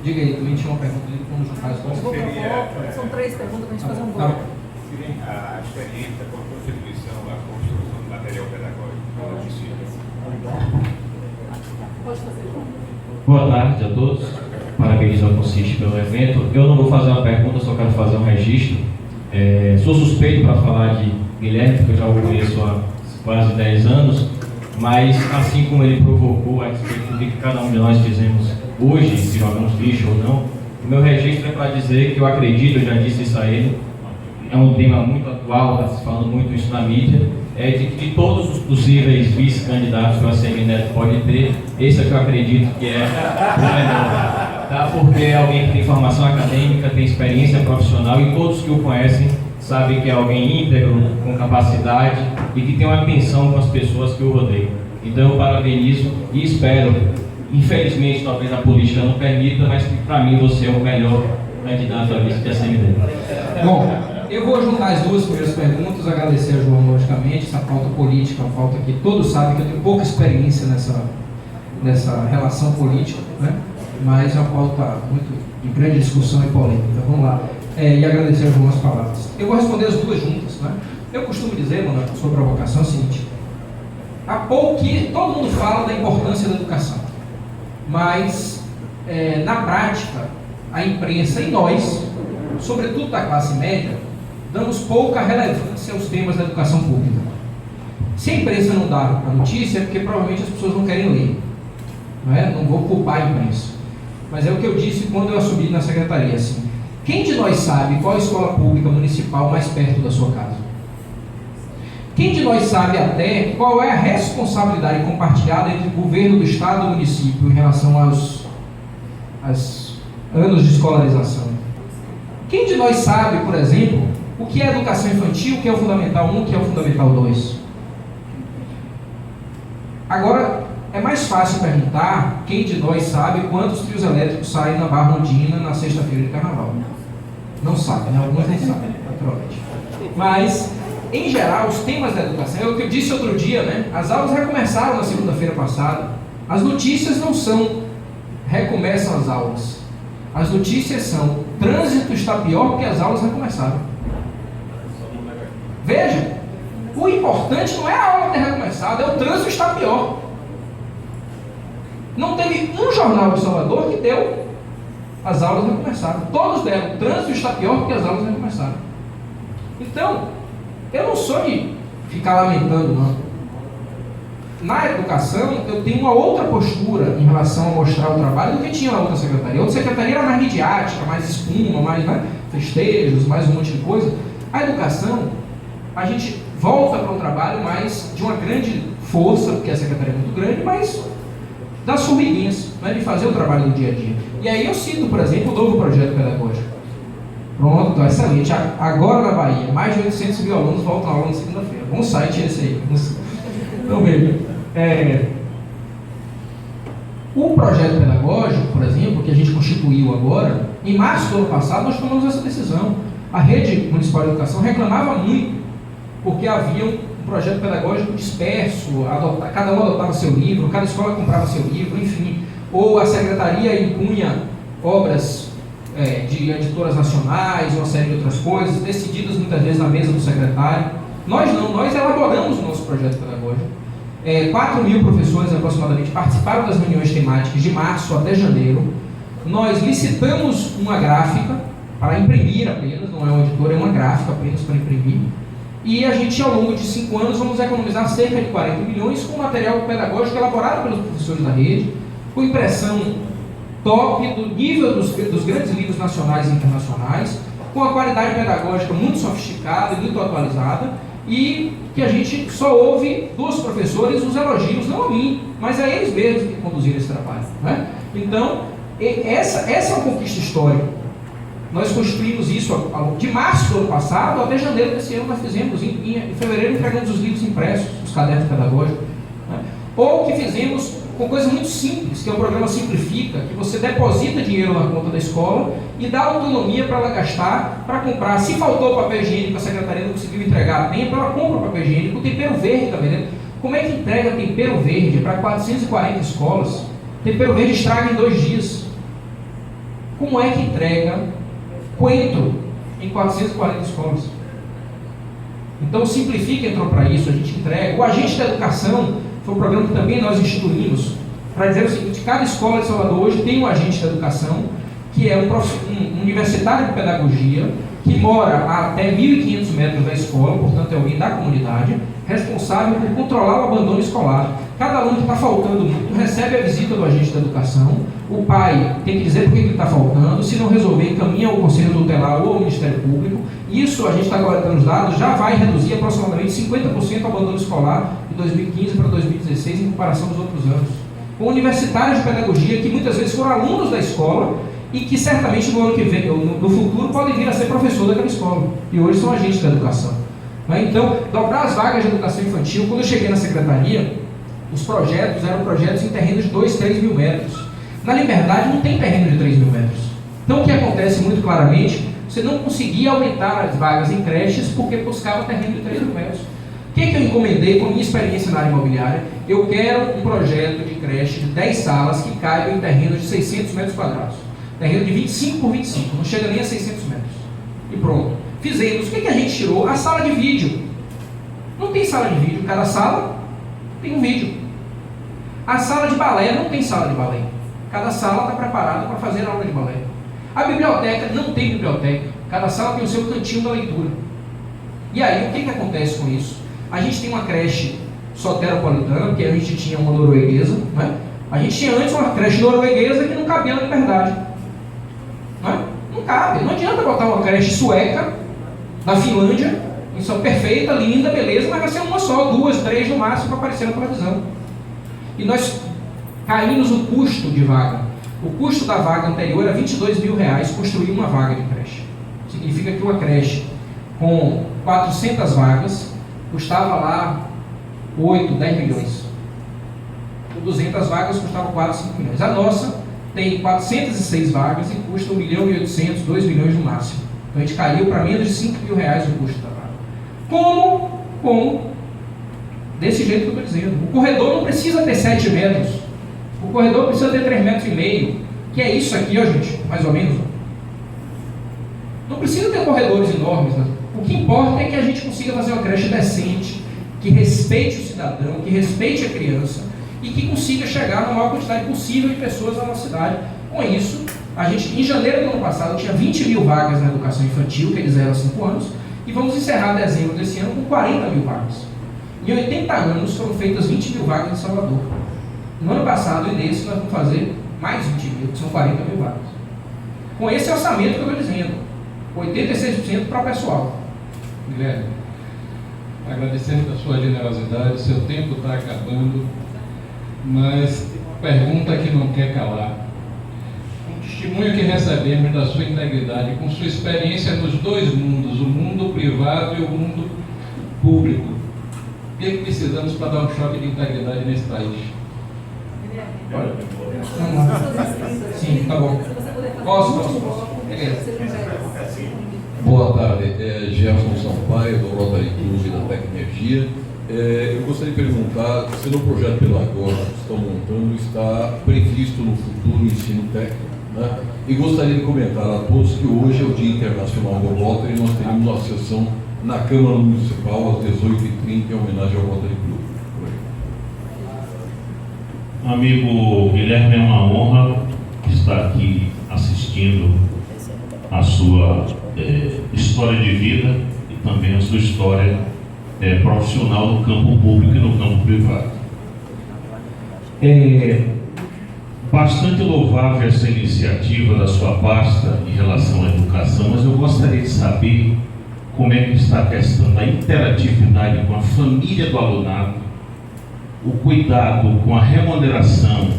Diga aí, também tinha uma pergunta ali, como já faz São 3 perguntas para a gente fazer um bloco. A experiência com a contribuição à construção do material pedagógico. Pode fazer. Boa tarde a todos. Parabenizo ao Consiste pelo evento. Eu não vou fazer uma pergunta, só quero fazer um registro. Sou suspeito para falar de Guilherme, porque eu já o conheço há quase 10 anos, mas assim como ele provocou a respeito do que cada um de nós fizemos hoje, se jogamos lixo ou não, o meu registro é para dizer que eu acredito, eu já disse isso a ele, é um tema muito atual, está se falando muito isso na mídia, de todos os possíveis vice-candidatos que o ACM Neto pode ter, esse é que eu acredito que é o melhor. Tá? Porque é alguém que tem formação acadêmica, tem experiência profissional e todos que o conhecem sabem que é alguém íntegro, com capacidade e que tem uma atenção com as pessoas que o rodeiam. Então eu parabenizo e espero, infelizmente talvez a política não permita, mas que para mim você é o melhor candidato a vice da CMD. Bom, Eu vou juntar as duas primeiras perguntas, agradecer a João, logicamente, essa pauta política, uma pauta que todos sabem que eu tenho pouca experiência nessa relação política, né? Mas é uma pauta muito de grande discussão e polêmica. Vamos lá. E agradecer a João as palavras. Eu vou responder as duas juntas, né? Eu costumo dizer, mano, a sua provocação é o seguinte: há pouco que todo mundo fala da importância da educação, mas na prática a imprensa e nós, sobretudo da classe média, damos pouca relevância aos temas da educação pública. Se a imprensa não dá a notícia é porque provavelmente as pessoas não querem ler, não é? Não vou culpar a imprensa, mas é o que eu disse quando eu assumi na secretaria, assim: quem de nós sabe qual a escola pública municipal mais perto da sua casa? Quem de nós sabe até qual é a responsabilidade compartilhada entre o governo do estado e o município em relação aos anos de escolarização? Quem de nós sabe, por exemplo, o que é educação infantil, o que é o Fundamental 1, o que é o Fundamental 2? Agora, é mais fácil perguntar quem de nós sabe quantos trios elétricos saem na Barra Ondina na sexta-feira de carnaval. Não sabe, né? Alguns não sabem, naturalmente. Mas, em geral, os temas da educação, é o que eu disse outro dia, né? As aulas recomeçaram na segunda-feira passada. As notícias não são recomeçam as aulas. As notícias são: trânsito está pior porque as aulas recomeçaram. Veja, o importante não é a aula ter recomeçado, é o trânsito estar pior. Não teve um jornal de Salvador que deu as aulas recomeçaram. Todos deram: o trânsito está pior porque as aulas recomeçaram. Então, eu não sou de ficar lamentando, não. Na educação, eu tenho uma outra postura em relação a mostrar o trabalho do que tinha na outra secretaria. A outra secretaria era mais midiática, mais espuma, mais festejos, mais um monte de coisa. A educação, a gente volta para um trabalho mais de uma grande força, porque a secretaria é muito grande, mas das formiguinhas, né, de fazer o trabalho do dia a dia. E aí eu cito, por exemplo, o novo projeto pedagógico. Pronto, excelente. Agora na Bahia, mais de 800 mil alunos voltam à aula na segunda-feira. Bom site esse aí. Então, veja, o projeto pedagógico, por exemplo, que a gente constituiu agora, em março do ano passado nós tomamos essa decisão. A rede municipal de educação reclamava muito, porque havia um projeto pedagógico disperso, cada um adotava seu livro, cada escola comprava seu livro, enfim. Ou a secretaria impunha obras de editoras nacionais, uma série de outras coisas, decididas muitas vezes na mesa do secretário. Nós não, nós elaboramos o nosso projeto pedagógico. 4 mil professores aproximadamente participaram das reuniões temáticas de março até janeiro. Nós licitamos uma gráfica para imprimir apenas, não é uma editora, é uma gráfica apenas para imprimir. E a gente, ao longo de 5 anos, vamos economizar cerca de 40 milhões com material pedagógico elaborado pelos professores da rede, com impressão top do nível dos grandes livros nacionais e internacionais, com a qualidade pedagógica muito sofisticada e muito atualizada, e que a gente só ouve dos professores os elogios, não a mim, mas a eles mesmos que conduziram esse trabalho, né? Então, essa é uma conquista histórica. Nós construímos isso de março do ano passado até janeiro desse ano. Nós fizemos, em fevereiro entregamos os livros impressos, os cadernos pedagógicos, né? Ou que fizemos com coisa muito simples, que é o programa Simplifica, que você deposita dinheiro na conta da escola e dá autonomia para ela gastar, para comprar. Se faltou papel higiênico, a secretaria não conseguiu entregar a tempo, ela compra o papel higiênico. O tempero verde, tá vendo? Como é que entrega tempero verde para 440 escolas? Tempero verde estraga em 2 dias. Como é que entrega coentro em 440 escolas? Então, Simplifica entrou para isso, a gente entrega. O Agente da Educação foi um programa que também nós instituímos para dizer o seguinte: cada escola de Salvador hoje tem um agente da educação, que é um universitário de pedagogia, que mora a até 1.500 metros da escola, portanto é alguém da comunidade, responsável por controlar o abandono escolar. Cada aluno que está faltando muito recebe a visita do agente da educação, o pai tem que dizer por que ele está faltando, se não resolver, encaminha ao Conselho Tutelar ou ao Ministério Público. Isso, a gente está coletando os dados, já vai reduzir aproximadamente 50% o abandono escolar de 2015 para 2016 em comparação dos outros anos. Com universitários de pedagogia que muitas vezes foram alunos da escola e que certamente no ano que vem, no futuro, podem vir a ser professor daquela escola, e hoje são agentes da educação. Então, dobrar as vagas de educação infantil. Quando eu cheguei na secretaria, os projetos eram projetos em terrenos de 2, 3 mil metros. Na Liberdade não tem terreno de 3 mil metros. Então, o que acontece muito claramente, você não conseguia aumentar as vagas em creches porque buscava terreno de 3 mil metros. O que eu encomendei com a minha experiência na área imobiliária? Eu quero um projeto de creche de 10 salas que caibam em terrenos de 600 metros quadrados. Terreno de 25 por 25, não chega nem a 600 metros. E pronto. Fizemos. O que a gente tirou? A sala de vídeo. Não tem sala de vídeo. Cada sala tem um vídeo. A sala de balé não tem sala de balé. Cada sala está preparada para fazer a aula de balé. A biblioteca não tem biblioteca. Cada sala tem o seu cantinho da leitura. E aí, o que acontece com isso? A gente tem uma creche soteropolitana, que a gente tinha uma norueguesa, né? A gente tinha antes uma creche norueguesa que não cabia na Liberdade. Né? Não cabe. Não adianta botar uma creche sueca, da Finlândia, isso é perfeita, linda, beleza, mas vai ser uma só, 2, 3 no máximo para aparecer na televisão. E nós caímos o custo de vaga. O custo da vaga anterior era R$22 mil construir uma vaga de creche. Significa que uma creche com 400 vagas custava lá 8, 10 milhões. Com 200 vagas custava 4, 5 milhões. A nossa tem 406 vagas e custa 1 milhão e 800, 2 milhões no máximo. Então a gente caiu para menos de 5 mil reais o custo da vaga. Como? Desse jeito que eu estou dizendo. O corredor não precisa ter 7 metros. O corredor precisa ter 3,5 metros. Que é isso aqui, ó, gente, mais ou menos. Não precisa ter corredores enormes. Né? O que importa é que a gente consiga fazer uma creche decente, que respeite o cidadão, que respeite a criança e que consiga chegar na maior quantidade possível de pessoas na nossa cidade. Com isso, a gente, em janeiro do ano passado, tinha 20 mil vagas na educação infantil, que é de 0 a 5 anos, e vamos encerrar dezembro desse ano com 40 mil vagas. Em 80 anos foram feitas 20 mil vagas em Salvador. No ano passado e nesse nós vamos fazer mais 20 mil, que são 40 mil vagas. Com esse orçamento que eu estou dizendo, 86% para o pessoal. Guilherme, agradecendo a sua generosidade, seu tempo está acabando, mas pergunta que não quer calar. Um testemunho que recebemos da sua integridade, com sua experiência nos 2 mundos, o mundo privado e o mundo público. O que precisamos para dar um choque de integridade nesse país? Olha. Sim, tá bom. Posso. Beleza. Boa tarde, Gerson Sampaio, do Rotary Clube da Tecnergia. Eu gostaria de perguntar se no projeto Pelagos que estão montando está previsto no futuro o ensino técnico, né? E gostaria de comentar a todos que hoje é o Dia Internacional do Rotary e nós teremos uma sessão na Câmara Municipal às 18h30 em homenagem ao Rotary Clube. Amigo Guilherme, é uma honra estar aqui assistindo a sua história de vida e também a sua história profissional no campo público e no campo privado. É bastante louvável essa iniciativa da sua pasta em relação à educação, mas eu gostaria de saber como é que está a questão da interatividade com a família do alunado, o cuidado com a remuneração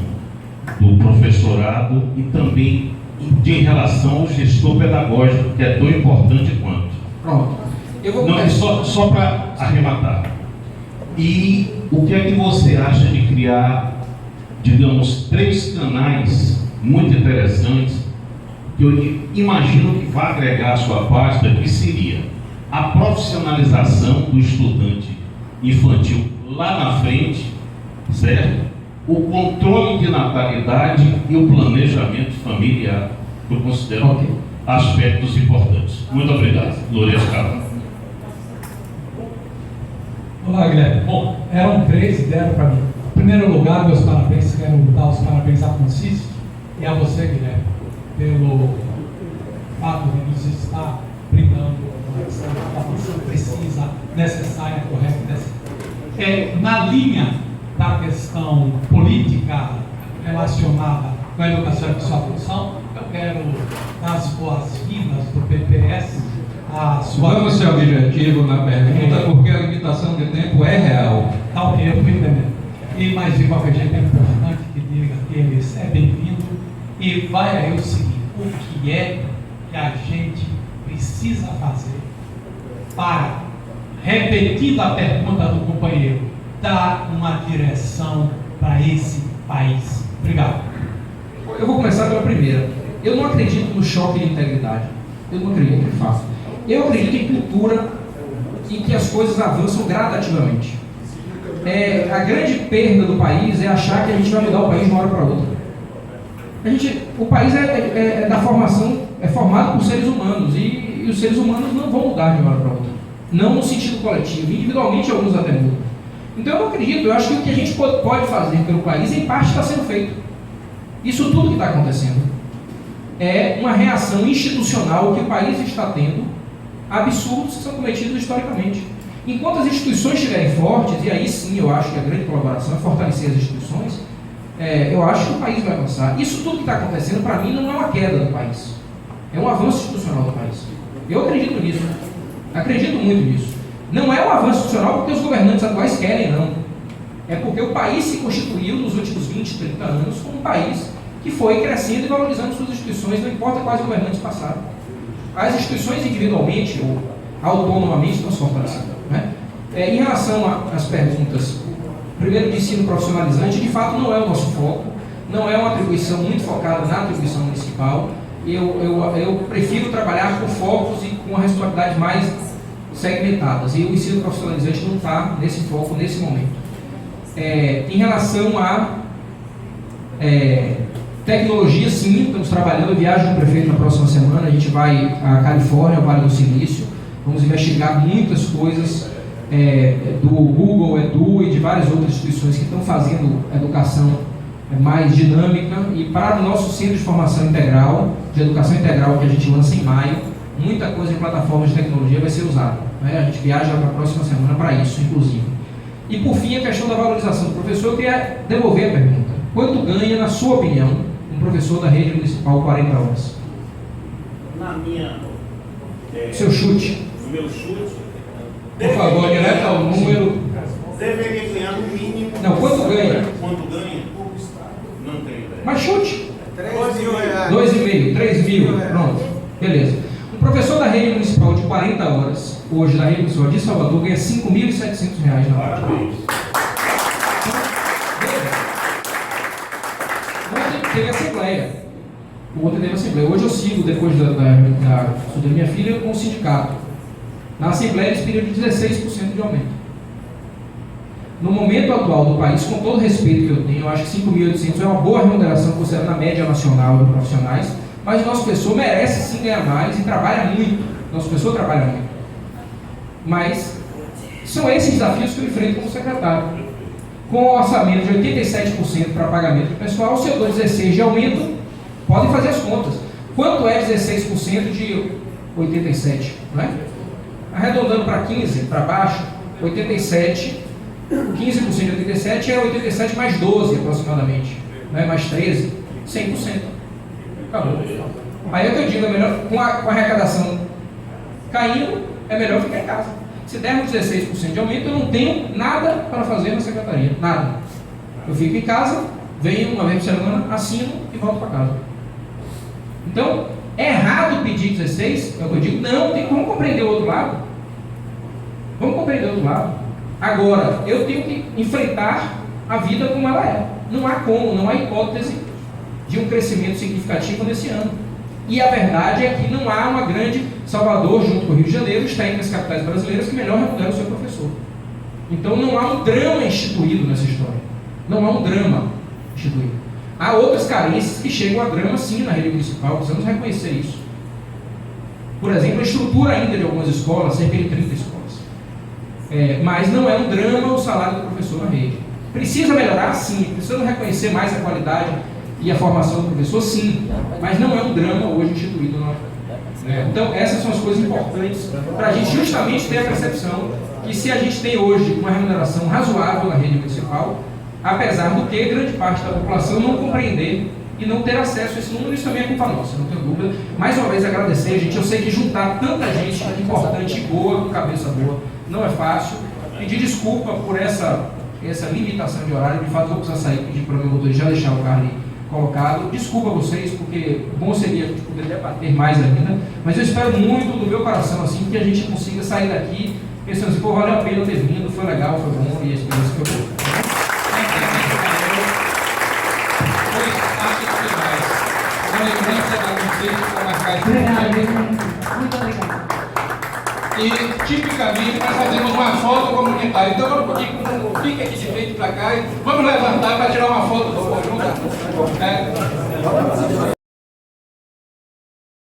do professorado e também em relação ao gestor pedagógico, que é tão importante quanto. Pronto. Eu vou não, só para arrematar. E o que é que você acha de criar, digamos, 3 canais muito interessantes que eu imagino que vai agregar a sua pasta, que seria a profissionalização do estudante infantil lá na frente, certo? O controle de natalidade e o planejamento familiar, que eu considero aspectos importantes. Muito obrigado. Lourenço Carvalho. Olá, Guilherme. Bom, eram 3 e deram para mim. Em primeiro lugar, meus parabéns, quero dar os parabéns à Francisco e a você, Guilherme, pelo fato de nos estar brindando com essa informação precisa, necessária, correta. Na linha da questão política relacionada com a educação e sua função, eu quero dar as boas-vindas do PPS à sua... Vamos ser objetivo na pergunta, porque a limitação de tempo é real. Tá ok, eu estou entendendo. Mas de qualquer jeito é importante que diga que eles é bem-vindo e vai aí o seguinte: o que é que a gente precisa fazer para, repetindo a pergunta do companheiro, dar uma direção para esse país? Obrigado. Eu vou começar pela primeira. Eu não acredito no choque de integridade. Eu não acredito em fato. Eu acredito em cultura e que as coisas avançam gradativamente. A grande perda do país é achar que a gente vai mudar o país de uma hora para outra. O país é formado por seres humanos e os seres humanos não vão mudar de uma hora para outra. Não no sentido coletivo, individualmente alguns até mudam. Então eu não acredito, eu acho que o que a gente pode fazer pelo país, em parte está sendo feito. Isso tudo que está acontecendo é uma reação institucional que o país está tendo a absurdos que são cometidos historicamente. Enquanto as instituições estiverem fortes, e aí sim eu acho que a grande colaboração é fortalecer as instituições, eu acho que o país vai avançar. Isso tudo que está acontecendo, para mim, não é uma queda do país. É um avanço institucional do país. Eu acredito nisso. Acredito muito nisso. Não é um avanço institucional porque os governantes atuais querem, não. É porque o país se constituiu nos últimos 20, 30 anos como um país que foi crescendo e valorizando suas instituições, não importa quais governantes passaram. As instituições individualmente ou autonomamente estão se fortalecendo. Né? Em relação às perguntas, primeiro de ensino profissionalizante, de fato não é o nosso foco, não é uma atribuição muito focada na atribuição municipal. Eu prefiro trabalhar com focos e com responsabilidades mais segmentadas, e o ensino profissionalizante não está nesse foco nesse momento. Em relação a tecnologia, sim, estamos trabalhando. Eu viajo com o prefeito na próxima semana, a gente vai à Califórnia, ao Vale do Silício, vamos investigar muitas coisas do Google, Edu e de várias outras instituições que estão fazendo educação mais dinâmica, e para o nosso centro de formação integral, de educação integral, que a gente lança em maio, muita coisa em plataformas de tecnologia vai ser usada. Né? A gente viaja na próxima semana para isso, inclusive. E por fim, a questão da valorização do professor. Eu queria devolver a pergunta. Quanto ganha, na sua opinião, um professor da rede municipal 40 horas? Na minha... Seu chute. No meu chute... Por favor, direto ao número. Deveria ganhar no mínimo... Não, quanto ganha? Quanto ganha? Não tenho ideia. Mas chute. 3 mil reais. 2,5, 3 mil. Pronto. Beleza. Um professor da rede municipal de 40 horas, hoje da rede municipal de Salvador, ganha R$ 5.700 na hora. Ontem teve assembleia. Hoje eu sigo, depois da minha filha, com o sindicato. Na assembleia eles pediram de 16% de aumento. No momento atual do país, com todo o respeito que eu tenho, eu acho que 5.800 é uma boa remuneração considerada na média nacional de profissionais, mas o nosso professor merece sim ganhar mais e trabalha muito. Nosso professor trabalha muito. Mas são esses desafios que eu enfrento como secretário. Com o orçamento de 87% para pagamento do pessoal, se eu dou 16% de aumento, podem fazer as contas. Quanto é 16% de 87%? Não é? Arredondando para 15%, para baixo, 87%. 15% de 87 é 87 mais 12 aproximadamente, né? Mais 13, 100%. Acabou. Aí é o que eu digo, é melhor, com a arrecadação caindo, é melhor ficar em casa. Se dermos 16% de aumento, eu não tenho nada para fazer na secretaria, nada. Eu fico em casa, venho uma vez por semana, assino e volto para casa. Então, é errado pedir 16, é o que eu digo, não, vamos compreender o outro lado. Vamos compreender o outro lado. Agora, eu tenho que enfrentar a vida como ela é. Não há como, não há hipótese de um crescimento significativo nesse ano. E a verdade é que não há uma grande... Salvador, junto com o Rio de Janeiro, está entre as capitais brasileiras que melhor remuneram o seu professor. Então não há um drama instituído nessa história. Não há um drama instituído. Há outras carências que chegam a drama sim na rede municipal, precisamos reconhecer isso. Por exemplo, a estrutura ainda de algumas escolas, cerca de 30 escolas. Mas não é um drama o salário do professor na rede. Precisa melhorar? Sim. Precisa reconhecer mais a qualidade e a formação do professor? Sim. Mas não é um drama hoje instituído na rede. Então, essas são as coisas importantes para a gente justamente ter a percepção que se a gente tem hoje uma remuneração razoável na rede municipal, apesar do que grande parte da população não compreender e não ter acesso a esse número, isso também é culpa nossa, não tenho dúvida. Mais uma vez agradecer, gente. Eu sei que juntar tanta gente importante e boa, com cabeça boa, não é fácil. Pedir desculpa por essa limitação de horário. De fato, eu vou precisar sair, pedir para o meu motorista já deixar o carro ali colocado. Desculpa a vocês, porque bom seria a gente poder debater mais ainda, mas eu espero muito do meu coração assim, que a gente consiga sair daqui pensando assim, pô, valeu a pena ter vindo, foi legal, foi bom e a experiência foi boa. Uma lembrança da Francisco para marcar esse Obrigada, momento. muito obrigada. E, tipicamente, nós fazemos uma foto comunitária. Então, vamos pedir que fique aqui de frente para cá e vamos levantar para tirar uma foto do conjunto.